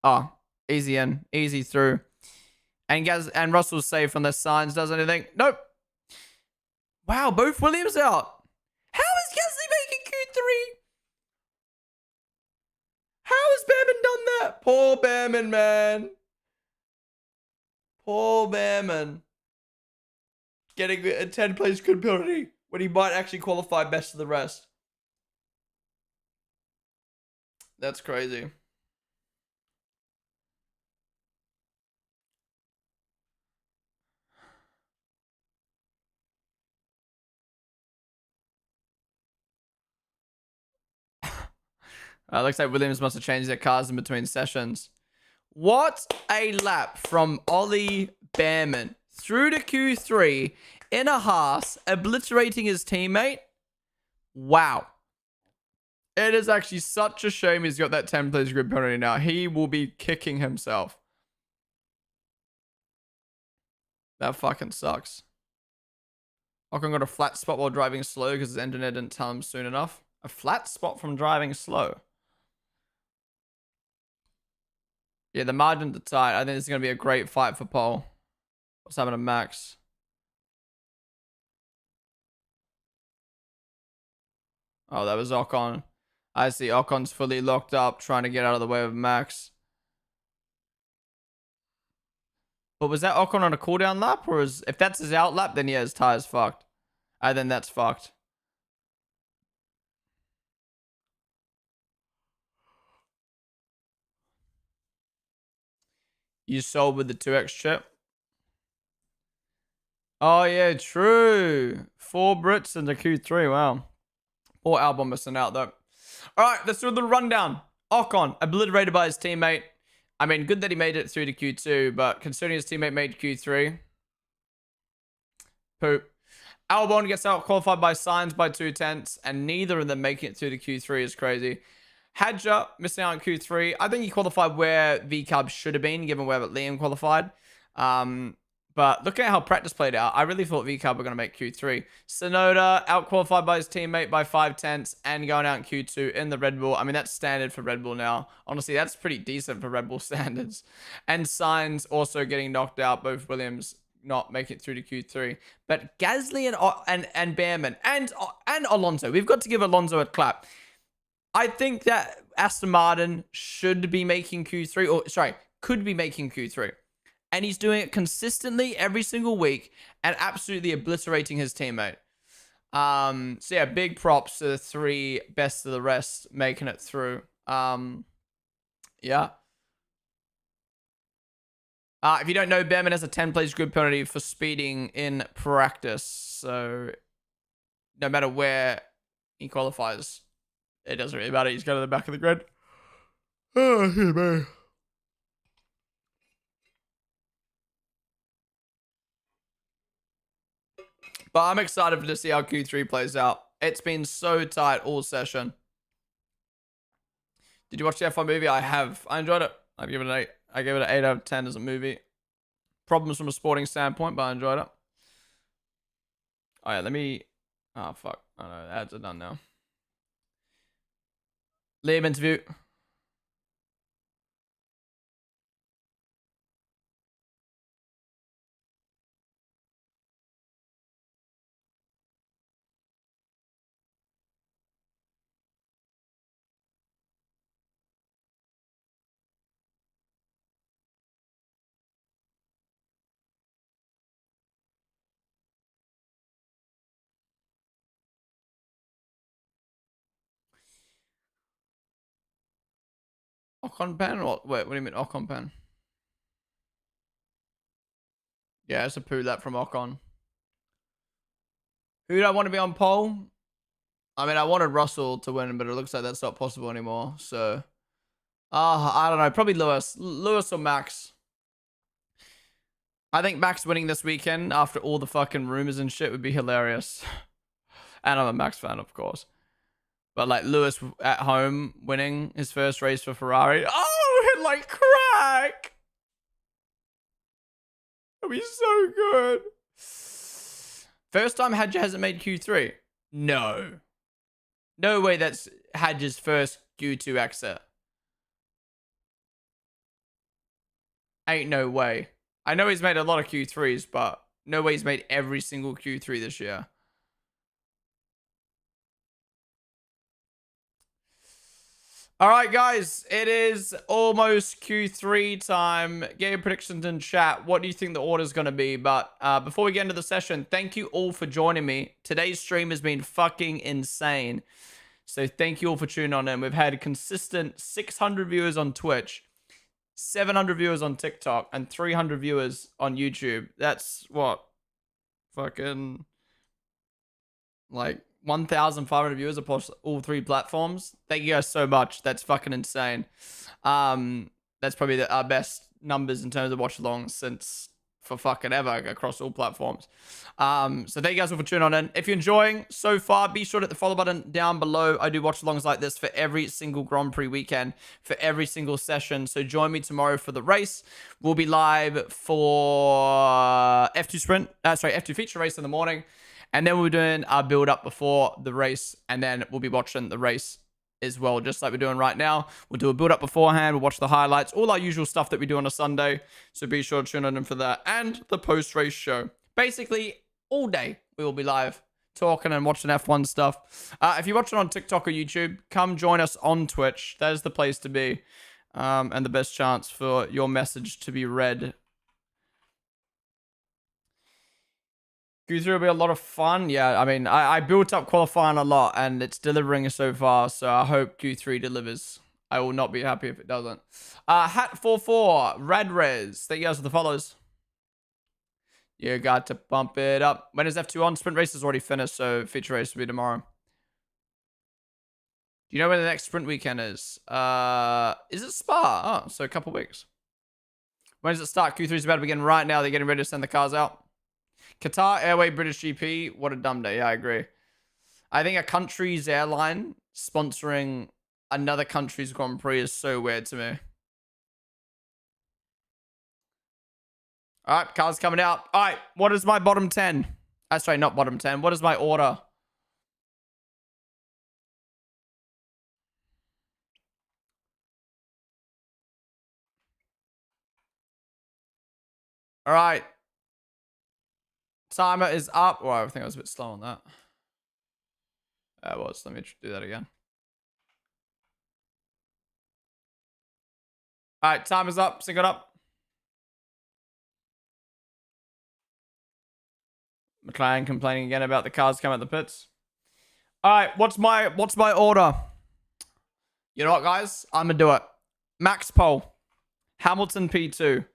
Oh, easy in, easy through. And Russell's safe from the signs. Does anything? Nope. Wow, both Williams out. How is Gasly making Q3? How has Behrman done that? Poor Behrman, man. Poor Behrman. Getting a 10th place good penalty when he might actually qualify best of the rest. That's crazy. Looks like Williams must have changed their cars in between sessions. What a lap from Ollie Behrman through to Q3 in a Haas, obliterating his teammate. Wow. It is actually such a shame he's got that 10 place grid penalty now. He will be kicking himself. That fucking sucks. Ocon got a flat spot while driving slow because his engineer didn't tell him soon enough. A flat spot from driving slow. Yeah, the margins are tight. I think this is going to be a great fight for pole. What's happening to Max? Oh, that was Ocon. I see Ocon's fully locked up, trying to get out of the way of Max. But was that Ocon on a cooldown lap? Or if that's his out lap, then yeah, his tire's fucked. Then that's fucked. You sold with the 2x chip? Oh, yeah, true. 4 Brits into Q3. Wow. Poor Albon missing out, though. All right, let's do the rundown. Ocon, obliterated by his teammate. I mean, good that he made it through to Q2, but considering his teammate made Q3, poop. Albon gets out qualified by Sainz by 2/10, and neither of them making it through to Q3 is crazy. Hadja missing out on Q3. I think he qualified where V-Carb should have been, given where Liam qualified. But looking at how practice played out, I really thought V-Carb were going to make Q3. Sonoda out-qualified by his teammate by 5/10 and going out in Q2 in the Red Bull. I mean, that's standard for Red Bull now. Honestly, that's pretty decent for Red Bull standards. And Sainz also getting knocked out, both Williams not making it through to Q3. But Gasly and Behrman and Alonso, we've got to give Alonso a clap. I think that Aston Martin should be making Q3, or sorry, could be making Q3. And he's doing it consistently every single week and absolutely obliterating his teammate. So yeah, big props to the 3 best of the rest making it through. Yeah. If you don't know, Behrman has a 10 place grid penalty for speeding in practice. So no matter where he qualifies, it doesn't really matter. He's going to the back of the grid. Oh, yeah, man. But I'm excited to see how Q3 plays out. It's been so tight all session. Did you watch the F1 movie? I have. I enjoyed it. I've given it an I gave it an 8 out of 10 as a movie. Problems from a sporting standpoint, but I enjoyed it. Oh, yeah, let me... Oh, fuck. Oh, no, the ads are done now. Liam interview. Ocon pen? Or, wait, what do you mean Ocon pen? Yeah, it's a poo lap from Ocon. Who do I want to be on pole? I mean, I wanted Russell to win, but it looks like that's not possible anymore. So, I don't know. Probably Lewis. Lewis or Max. I think Max winning this weekend after all the fucking rumors and shit would be hilarious. And I'm a Max fan, of course. But like Lewis at home winning his first race for Ferrari. Oh, hit like crack. That'd be so good. First time Hadja hasn't made Q3. No. No way that's Hadja's first Q2 exit. Ain't no way. I know he's made a lot of Q3s, but no way he's made every single Q3 this year. All right, guys, it is almost Q3 time. Get your predictions in chat. What do you think the order is going to be? But before we get into the session, thank you all for joining me. Today's stream has been fucking insane. So thank you all for tuning on in. We've had consistent 600 viewers on Twitch, 700 viewers on TikTok, and 300 viewers on YouTube. That's what? Fucking like 1,500 viewers across all 3 platforms. Thank you guys so much. That's fucking insane. That's probably our best numbers in terms of watch along since for fucking ever across all platforms. So thank you guys all for tuning on in. If you're enjoying so far, be sure to hit the follow button down below. I do watch alongs like this for every single Grand Prix weekend, for every single session. So join me tomorrow for the race. We'll be live for F2 feature race in the morning. And then we'll be doing our build up before the race. And then we'll be watching the race as well, just like we're doing right now. We'll do a build up beforehand. We'll watch the highlights, all our usual stuff that we do on a Sunday. So be sure to tune in for that. And the post-race show. Basically, all day we will be live talking and watching F1 stuff. If you're watching on TikTok or YouTube, come join us on Twitch. That is the place to be. And the best chance for your message to be read. Q3 will be a lot of fun. Yeah, I mean, I built up qualifying a lot, and it's delivering so far, so I hope Q3 delivers. I will not be happy if it doesn't. Hat44, Radrez, thank you guys for the follows. You got to bump it up. When is F2 on? Sprint race is already finished, so feature race will be tomorrow. Do you know when the next sprint weekend is? Is it Spa? Oh, so a couple weeks. When does it start? Q3 is about to begin right now. They're getting ready to send the cars out. Qatar Airway British GP. What a dumb day. Yeah, I agree. I think a country's airline sponsoring another country's Grand Prix is so weird to me. All right, cars coming out. All right, what is my bottom 10? Sorry, not bottom 10. What is my order? All right. Timer is up. Oh, I think I was a bit slow on that. It was. Let me do that again. All right, timer's up. Sync it up. McLaren complaining again about the cars coming at the pits. All right, what's my order? You know what, guys? I'm gonna do it. Max pole, Hamilton P2,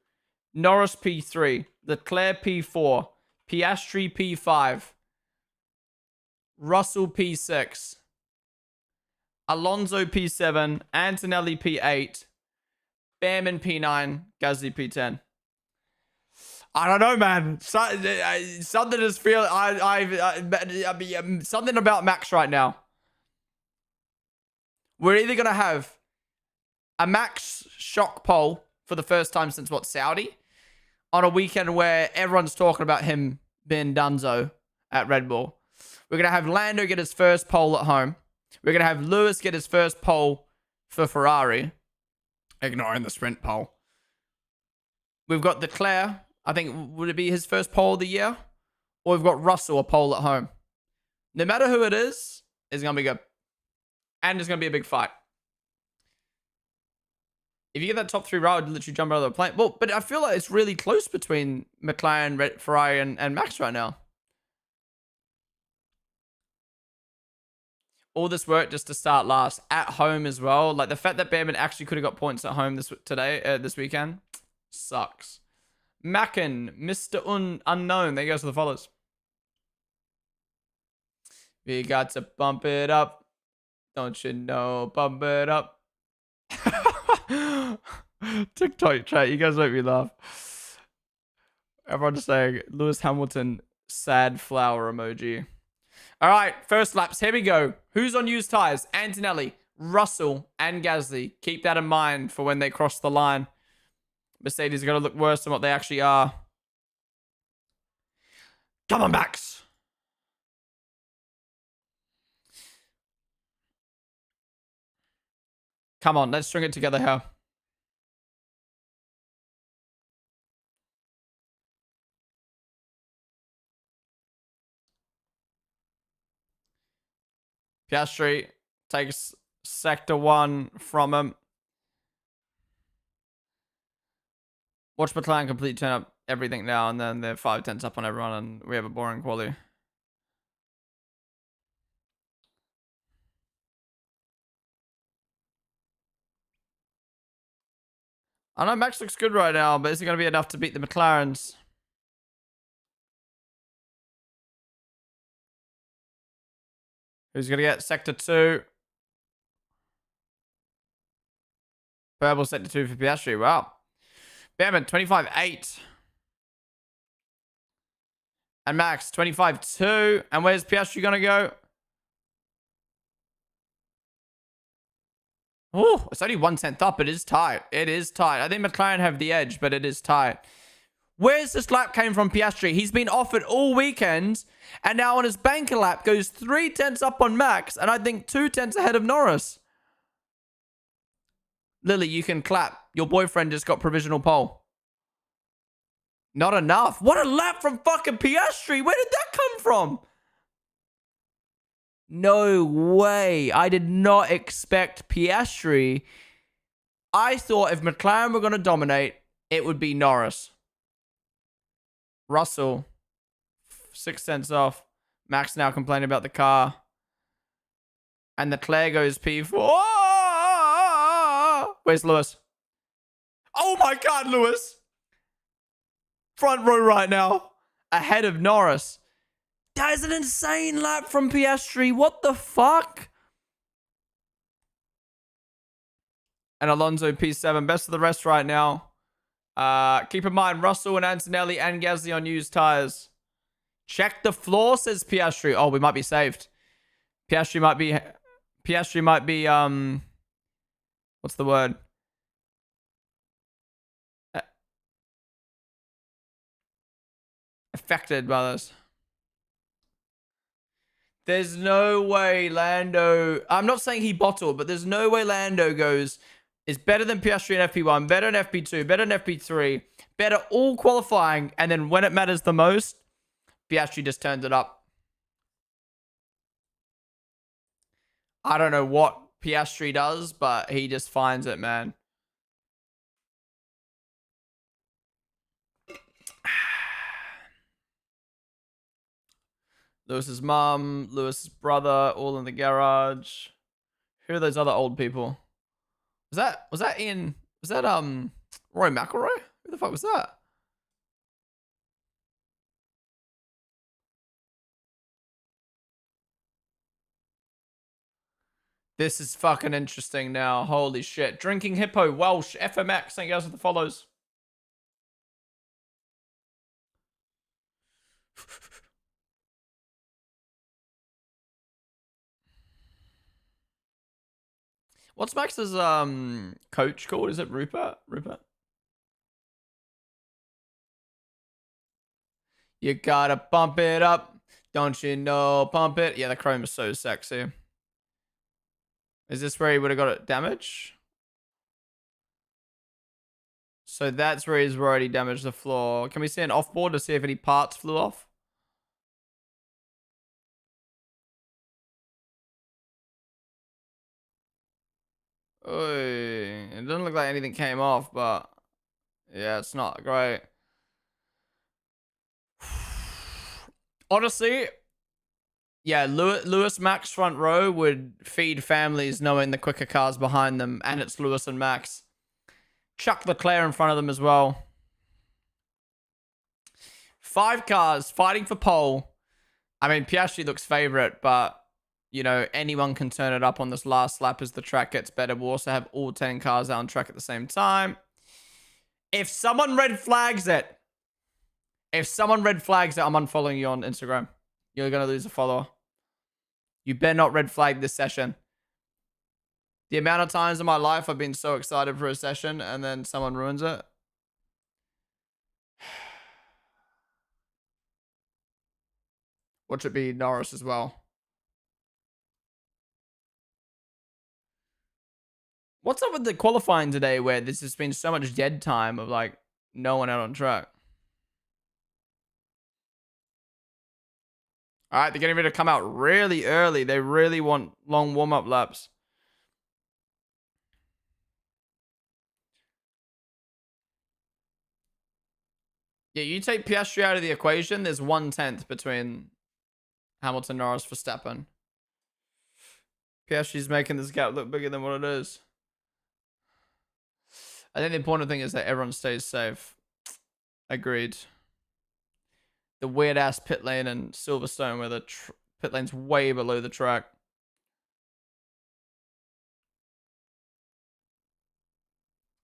Norris P3, Leclerc P4, Piastri P5, Russell P6, Alonso P7, Antonelli P8, Behrman P9, Gasly P10. I don't know, man. Something just feel something about Max right now. We're either gonna have a Max shock pole for the first time since, what, Saudi? On a weekend where everyone's talking about him being Dunzo at Red Bull. We're going to have Lando get his first pole at home. We're going to have Lewis get his first pole for Ferrari. Ignoring the sprint pole. We've got Leclerc. I think, would it be his first pole of the year? Or we've got Russell, a pole at home. No matter who it is, it's going to be good. And it's going to be a big fight. If you get that top 3 row, I'd literally jump out of the plane. Well, but I feel like it's really close between McLaren, Ferrari, and Max right now. All this work just to start last at home as well. Like the fact that Behrman actually could have got points at home this weekend sucks. Mackin, Mr. Unknown. There goes for the follows. We got to bump it up. Don't you know? Bump it up. TikTok chat, you guys make me laugh. Everyone's saying Lewis Hamilton sad flower emoji. All right, first laps, here we go. Who's on used tires? Antonelli, Russell, and Gasly. Keep that in mind for when they cross the line. Mercedes are going to look worse than what they actually are. Come on, Max. Come on, let's string it together here. Piastri takes sector 1 from him. Watch McLaren completely turn up everything now, and then they're 5 tenths up on everyone, and we have a boring quali. I know Max looks good right now, but is it going to be enough to beat the McLarens? Who's going to get sector 2? Purple sector 2 for Piastri. Wow. Behrman, 25.8. And Max, 25.2. And where's Piastri going to go? Oh, it's only 1 tenth up. It is tight. It is tight. I think McLaren have the edge, but it is tight. Where's this lap came from Piastri? He's been offered all weekend, and now on his banker lap goes 3 tenths up on Max, and I think 2 tenths ahead of Norris. Lily, you can clap. Your boyfriend just got provisional pole. Not enough. What a lap from fucking Piastri. Where did that come from? No way. I did not expect Piastri. I thought if McLaren were going to dominate, it would be Norris. Russell, 6 cents off. Max now complaining about the car. And Leclerc goes P4. Where's Lewis? Oh my God, Lewis. Front row right now. Ahead of Norris. That is an insane lap from Piastri. What the fuck? And Alonso P7. Best of the rest right now. Keep in mind, Russell and Antonelli and Gasly on used tires. Check the floor, says Piastri. Oh, we might be saved. Piastri might be, what's the word? Affected by this. There's no way Lando... I'm not saying he bottled, but there's no way Lando goes... Is better than Piastri in FP1, better in FP2, better in FP3, better all qualifying, and then when it matters the most, Piastri just turns it up. I don't know what Piastri does, but he just finds it, man. Lewis's mum, Lewis's brother, all in the garage. Who are those other old people? Was that Roy McIlroy? Who the fuck was that? This is fucking interesting now. Holy shit. Drinking Hippo, Welsh, FMX. Thank you guys for the follows. What's Max's coach called? Is it Rupert? Rupert? You gotta pump it up. Don't you know? Pump it. Yeah, the chrome is so sexy. Is this where he would have got it damage? So that's where he's already damaged the floor. Can we see an offboard to see if any parts flew off? Oy. It doesn't look like anything came off, but yeah, it's not great. Honestly, yeah, Lewis Max front row would feed families knowing the quicker cars behind them, and it's Lewis and Max. Chuck Leclerc in front of them as well. 5 cars fighting for pole. I mean, Piastri looks favorite, but, you know, anyone can turn it up on this last lap as the track gets better. We'll also have all 10 cars out on track at the same time. If someone red flags it, I'm unfollowing you on Instagram. You're going to lose a follower. You better not red flag this session. The amount of times in my life I've been so excited for a session and then someone ruins it. Watch it be Norris as well. What's up with the qualifying today where there's just been so much dead time of like no one out on track? All right, they're getting ready to come out really early. They really want long warm-up laps. Yeah, you take Piastri out of the equation, there's 1/10 between Hamilton, Norris, Verstappen. Piastri's making this gap look bigger than what it is. I think the important thing is that everyone stays safe. Agreed. The weird-ass pit lane in Silverstone where the pit lane's way below the track.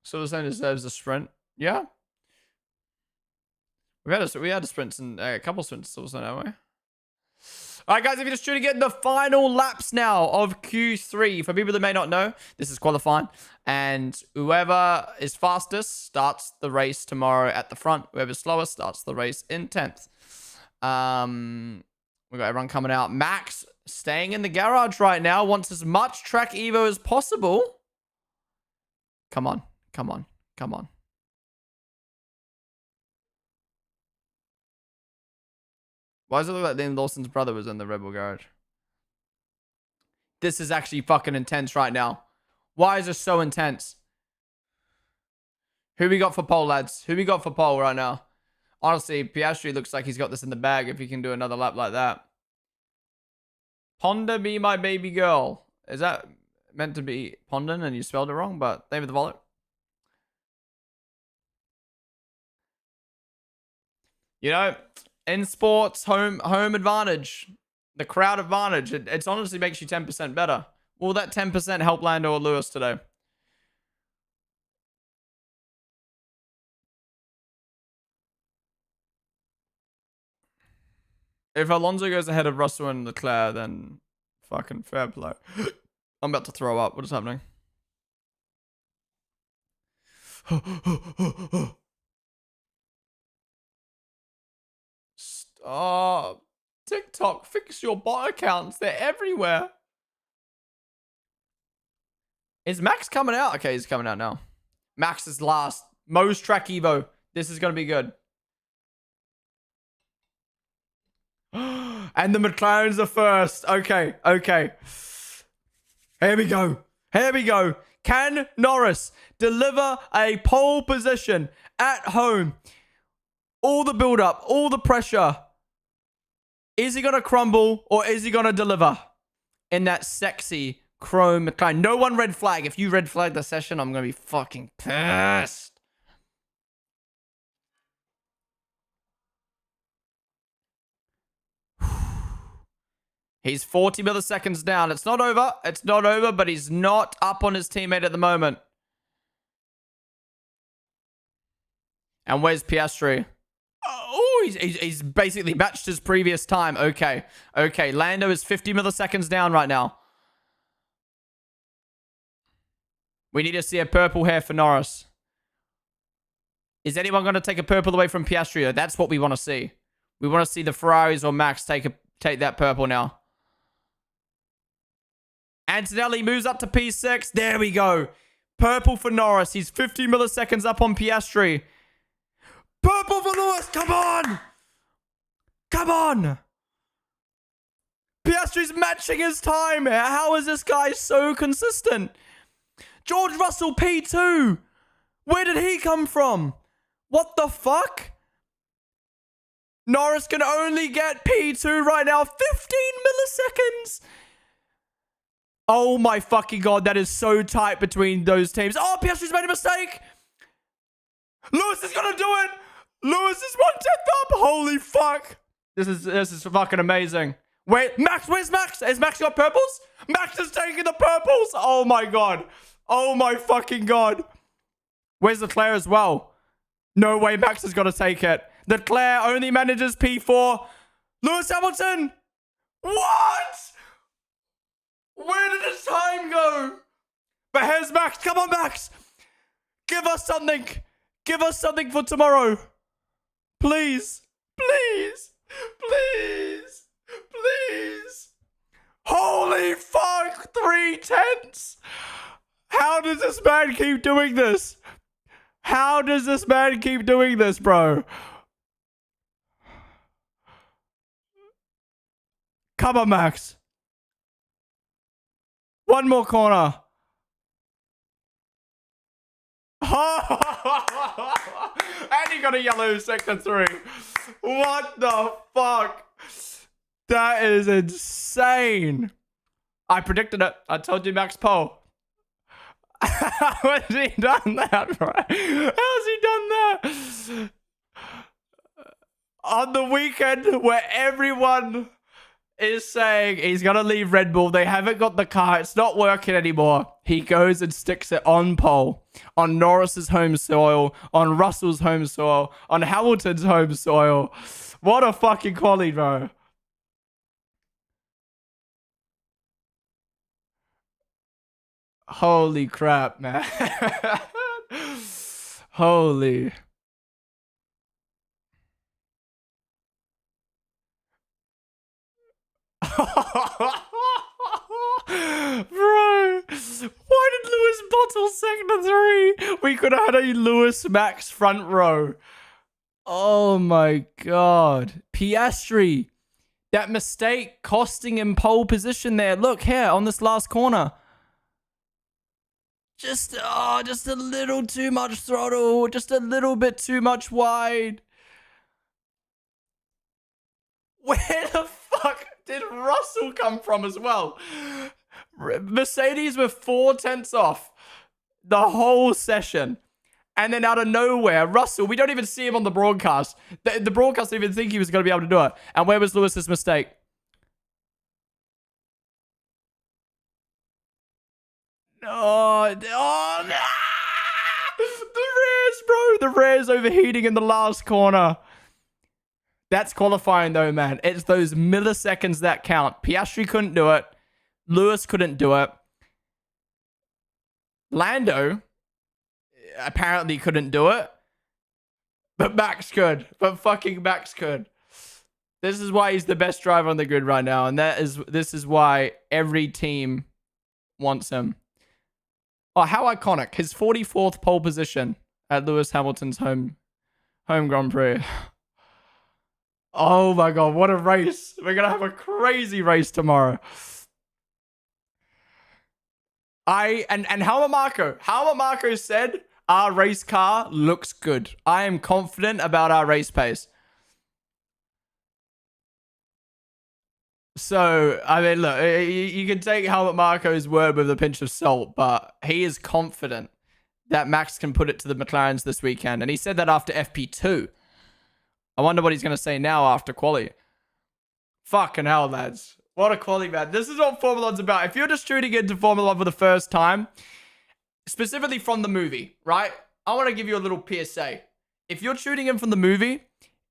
Silverstone deserves a sprint. Yeah. We had a sprint in a couple sprints in Silverstone, haven't we? All right, guys, if you're just tuning in, the final laps now of Q3. For people that may not know, this is qualifying. And whoever is fastest starts the race tomorrow at the front. Whoever's slowest starts the race in 10th. We got everyone coming out. Max staying in the garage right now. Wants as much track evo as possible. Come on. Come on. Come on. Why does it look like Liam Lawson's brother was in the Red Bull garage? This is actually fucking intense right now. Why is this so intense? Who we got for pole, lads? Who we got for pole right now? Honestly, Piastri looks like he's got this in the bag if he can do another lap like that. Ponden, be my baby girl. Is that meant to be Ponden and you spelled it wrong? But thank you for the follow. You know, in sports, home advantage, the crowd advantage, it honestly makes you 10% better. Will that 10% help Lando or Lewis today? If Alonso goes ahead of Russell and Leclerc, then fucking fair play. I'm about to throw up. What is happening? Stop. TikTok, fix your bot accounts. They're everywhere. Is Max coming out? Okay, he's coming out now. Max is last. Most track evo. This is going to be good. And the McLarens are first. Okay, okay. Here we go. Here we go. Can Norris deliver a pole position at home? All the build-up, all the pressure. Is he going to crumble or is he going to deliver in that sexy chrome McLaren? No one red flag. If you red flag the session, I'm going to be fucking pissed. He's 40 milliseconds down. It's not over. It's not over, but he's not up on his teammate at the moment. And where's Piastri? Oh, he's basically matched his previous time. Okay. Okay. Lando is 50 milliseconds down right now. We need to see a purple hair for Norris. Is anyone going to take a purple away from Piastri? That's what we want to see. We want to see the Ferraris or Max take that purple now. Antonelli moves up to P6. There we go. Purple for Norris. He's 50 milliseconds up on Piastri. Purple for Lewis. Come on. Come on. Piastri's matching his time. How is this guy so consistent? George Russell P2. Where did he come from? What the fuck? Norris can only get P2 right now. 15 milliseconds. Oh my fucking god, that is so tight between those teams. Oh, Piastri's made a mistake. Lewis is gonna do it. Lewis is 1/10 up. Holy fuck. This is fucking amazing. Wait, Max, where's Max? Has Max got purples? Max is taking the purples. Oh my god. Oh my fucking god. Where's Leclerc as well? No way Max has got to take it. Leclerc only manages P4. Lewis Hamilton. What? Where did his time go? But here's Max. Come on, Max. Give us something. Give us something for tomorrow. Please. Please. Please. Please. Holy fuck. 3/10. How does this man keep doing this? How does this man keep doing this, bro? Come on, Max. One more corner. And he got a yellow sector 3. What the fuck? That is insane. I predicted it. I told you Max Pole. How has he done that, bro? How's he done that? On the weekend where everyone is saying he's going to leave Red Bull. They haven't got the car. It's not working anymore. He goes and sticks it on pole, on Norris's home soil, on Russell's home soil, on Hamilton's home soil. What a fucking quality, bro. Holy crap, man. Holy. Bro, why did Lewis bottle sector 3? We could have had a Lewis Max front row. Oh my god. Piastri. That mistake costing him pole position there. Look here on this last corner. Just a little too much throttle. Just a little bit too much wide. Where the fuck did Russell come from as well? Mercedes were 4/10 off the whole session. And then out of nowhere, Russell, we don't even see him on the broadcast. The broadcast didn't even think he was going to be able to do it. And where was Lewis's mistake? Oh, no. The rears, bro. The rears overheating in the last corner. That's qualifying though, man. It's those milliseconds that count. Piastri couldn't do it. Lewis couldn't do it. Lando apparently couldn't do it. But Max could. But fucking Max could. This is why he's the best driver on the grid right now. And this is why every team wants him. Oh, how iconic. His 44th pole position at Lewis Hamilton's home Grand Prix. Oh my god, what a race. We're going to have a crazy race tomorrow. And Helmut Marko said, our race car looks good. I am confident about our race pace. So, I mean, look, you can take Helmut Marko's word with a pinch of salt, but he is confident that Max can put it to the McLarens this weekend. And he said that after FP2. I wonder what he's going to say now after quali. Fucking hell, lads. What a quali, man. This is what Formula 1's about. If you're just tuning into Formula 1 for the first time, specifically from the movie, right? I want to give you a little PSA. If you're tuning in from the movie,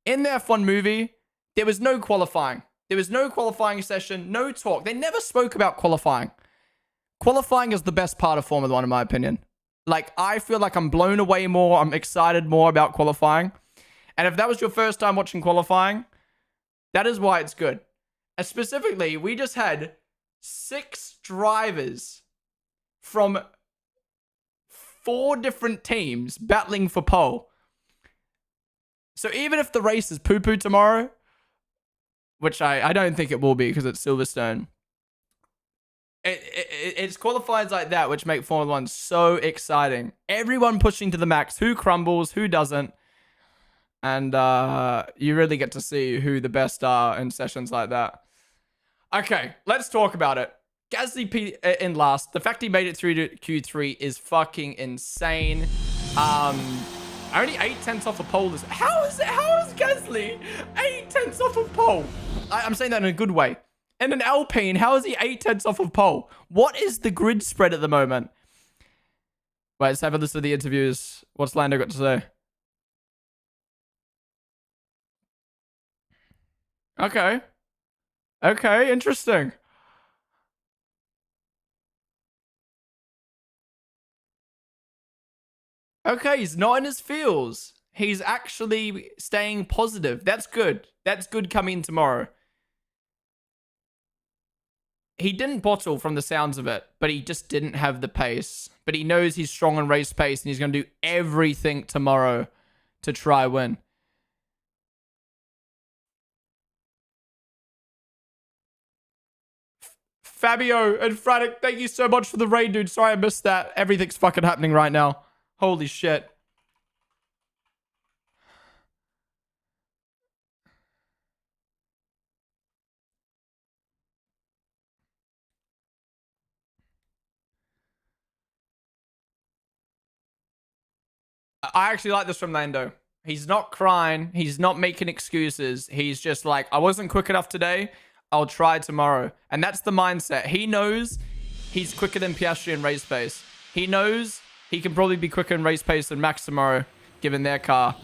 in the F1 movie, there was no qualifying. There was no qualifying session, no talk. They never spoke about qualifying. Qualifying is the best part of Formula 1, in my opinion. Like, I feel like I'm blown away more. I'm excited more about qualifying. And if that was your first time watching qualifying, That is why it's good. And specifically, we just had 6 drivers from 4 different teams battling for pole. So even if the race is poo-poo tomorrow, which I don't think it will be because it's Silverstone, it's qualifiers like that which make Formula 1 so exciting. Everyone pushing to the max. Who crumbles, who doesn't. And you really get to see who the best are in sessions like that. Okay, let's talk about it. Gasly in last. The fact he made it through to Q3 is fucking insane. Only 8/10 off a pole. How is Gasly 8/10 off a pole? I'm saying that in a good way. In an Alpine, how is he 8/10 off of pole? What is the grid spread at the moment? Wait, let's have a listen to the interviews. What's Lando got to say? Okay. Okay, interesting. Okay, he's not in his feels. He's actually staying positive. That's good. That's good coming tomorrow. He didn't bottle from the sounds of it, but he just didn't have the pace. But he knows he's strong in race pace and he's going to do everything tomorrow to try win. Fabio and Frantic, thank you so much for the raid, dude. Sorry I missed that. Everything's fucking happening right now. Holy shit. I actually like this from Lando. He's not crying. He's not making excuses. He's just like, I wasn't quick enough today. I'll try tomorrow. And that's the mindset. He knows he's quicker than Piastri in race pace. He knows he can probably be quicker in race pace than Max tomorrow, given their car.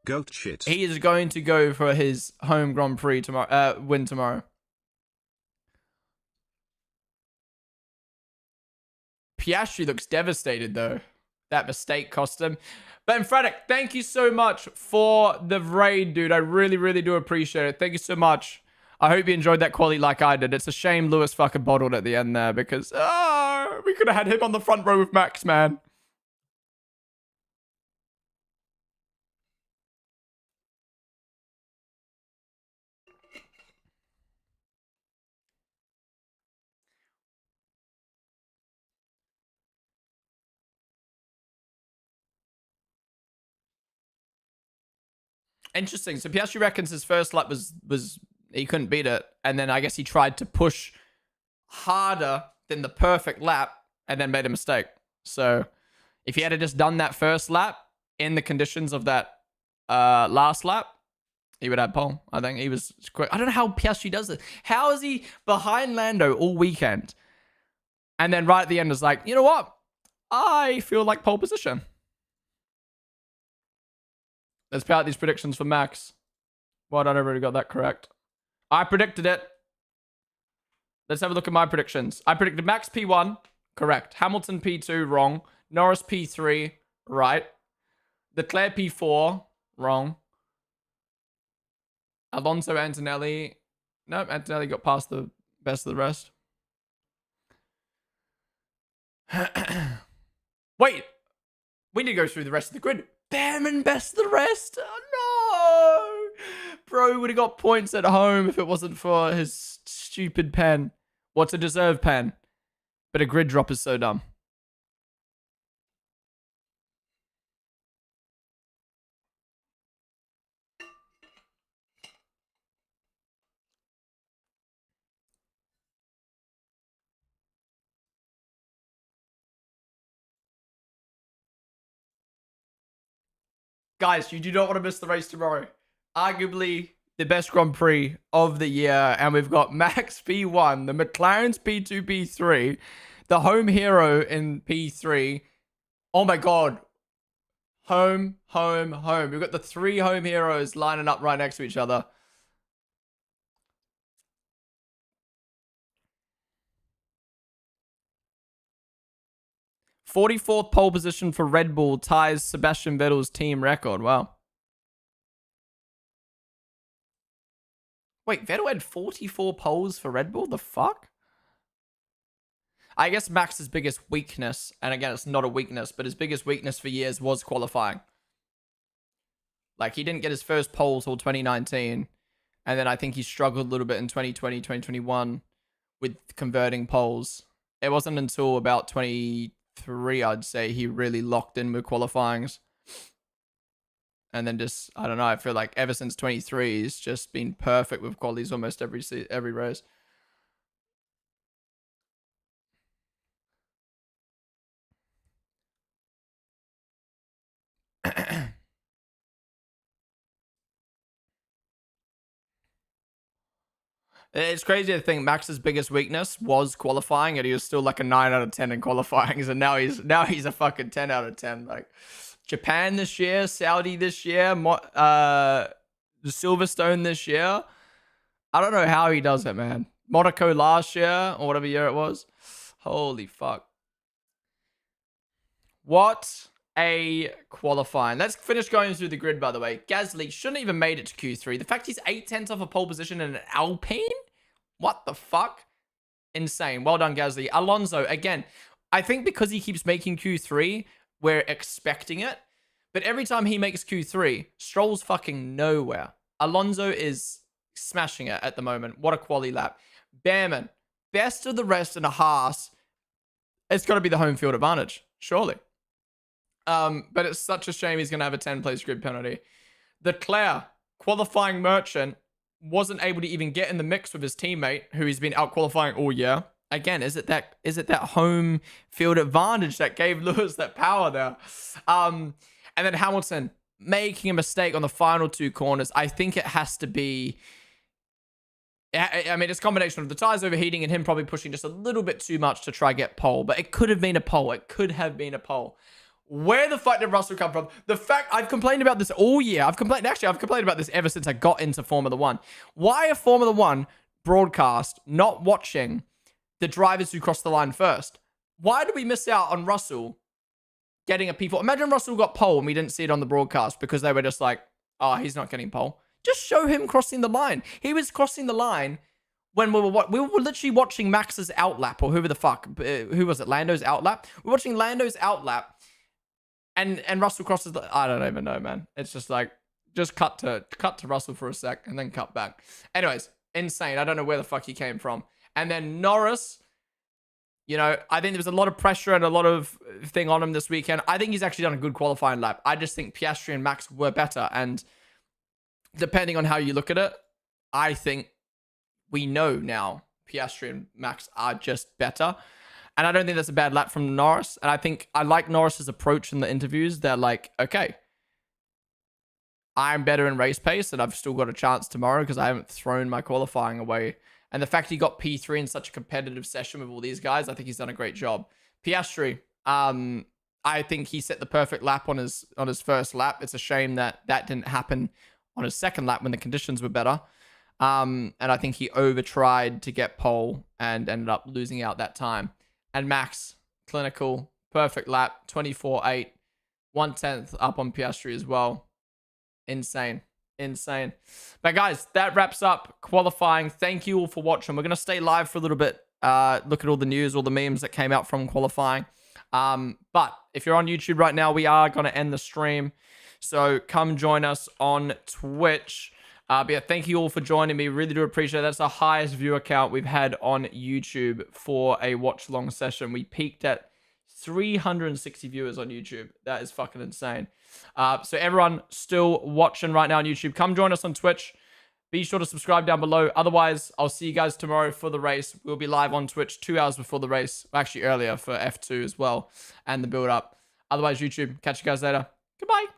Goat shit. He is going to go for his home Grand Prix tomorrow, win tomorrow. Piastri looks devastated, though. That mistake cost him. But Emphatic, thank you so much for the raid, dude. I really, really do appreciate it. Thank you so much. I hope you enjoyed that quality like I did. It's a shame Lewis fucking bottled at the end there because we could have had him on the front row with Max, man. Interesting. So Piastri reckons his first lap was he couldn't beat it, and then I guess he tried to push harder than the perfect lap, and then made a mistake. So if he had just done that first lap in the conditions of that last lap, he would have pole. I think he was quick. I don't know how Piastri does it. How is he behind Lando all weekend, and then right at the end is like, you know what? I feel like pole position. Let's pay out these predictions for Max. Well done, everybody got that correct. I predicted it. Let's have a look at my predictions. I predicted Max P1, correct. Hamilton P2, wrong. Norris P3, right. Leclerc P4, wrong. Alonso Antonelli. Nope, Antonelli got past the best of the rest. Wait, we need to go through the rest of the grid. Behrman best of the rest? Oh no! Bro would have got points at home if it wasn't for his stupid pen. What's a deserved pen? But a grid drop is so dumb. Guys, you do not want to miss the race tomorrow. Arguably the best Grand Prix of the year. And we've got Max P1, the McLaren's P2, P3, the home hero in P3. Oh my God. Home, home, home. We've got the 3 home heroes lining up right next to each other. "44th pole position for Red Bull ties Sebastian Vettel's team record." Wow. Wait, Vettel had 44 poles for Red Bull? The fuck? I guess Max's biggest weakness, and again, it's not a weakness, but his biggest weakness for years was qualifying. Like, he didn't get his first pole till 2019, and then I think he struggled a little bit in 2020, 2021 with converting poles. It wasn't until about 23, I'd say, he really locked in with qualifyings. And then just, I don't know, I feel like ever since 23, he's just been perfect with qualities almost every race. It's crazy to think Max's biggest weakness was qualifying, and he was still like a 9 out of 10 in qualifying. And now he's a fucking 10 out of 10. Like Japan this year, Saudi this year, Silverstone this year. I don't know how he does it, man. Monaco last year or whatever year it was. Holy fuck. What a qualifying. Let's finish going through the grid, by the way. Gasly shouldn't even made it to Q3. The fact he's 8/10 off a pole position in an Alpine? What the fuck? Insane. Well done, Gasly. Alonso, again, I think because he keeps making Q3, we're expecting it. But every time he makes Q3, Stroll's fucking nowhere. Alonso is smashing it at the moment. What a quali lap. Behrman, best of the rest in a Haas. It's got to be the home field advantage, surely. But it's such a shame he's going to have a 10-place grid penalty. Leclerc, qualifying merchant, wasn't able to even get in the mix with his teammate, who he's been out-qualifying all year. Again, is it that home field advantage that gave Lewis that power there? And then Hamilton making a mistake on the final 2 corners. I think it has to be... I mean, it's a combination of the tires overheating and him probably pushing just a little bit too much to try get pole. But it could have been a pole. It could have been a pole. Where the fuck did Russell come from? The fact I've complained about this all year. I've complained about this ever since I got into Formula One. Why are Formula One broadcast not watching the drivers who cross the line first? Why do we miss out on Russell getting a P4? Imagine Russell got pole and we didn't see it on the broadcast because they were just like, oh, he's not getting pole. Just show him crossing the line. He was crossing the line when we were literally watching Max's outlap, or whoever the fuck, who was it? Lando's outlap. We're watching Lando's outlap, and Russell crosses the. I don't even know, man. It's just like just cut to Russell for a sec and then cut back. Anyways, insane. I don't know where the fuck he came from. And then Norris. You know, I think there was a lot of pressure and a lot of thing on him this weekend. I think he's actually done a good qualifying lap. I just think Piastri and Max were better, and depending on how you look at it, I think we know now Piastri and Max are just better. And I don't think that's a bad lap from Norris. And I think I like Norris's approach in the interviews. They're like, okay, I'm better in race pace and I've still got a chance tomorrow because I haven't thrown my qualifying away. And the fact he got P3 in such a competitive session with all these guys, I think he's done a great job. Piastri, I think he set the perfect lap on his first lap. It's a shame that didn't happen on his second lap when the conditions were better. And I think he over-tried to get pole and ended up losing out that time. And Max, clinical, perfect lap, 24.8, 1/10 up on Piastri as well. Insane. But guys, that wraps up qualifying. Thank you all for watching. We're going to stay live for a little bit, look at all the news, all the memes that came out from qualifying. But if you're on YouTube right now, we are going to end the stream. So come join us on Twitch. But yeah, thank you all for joining me. Really do appreciate it. That's the highest viewer count we've had on YouTube for a watch-along session. We peaked at 360 viewers on YouTube. That is fucking insane. So everyone still watching right now on YouTube, come join us on Twitch. Be sure to subscribe down below. Otherwise, I'll see you guys tomorrow for the race. We'll be live on Twitch 2 hours before the race. Actually, earlier for F2 as well and the build-up. Otherwise, YouTube, catch you guys later. Goodbye.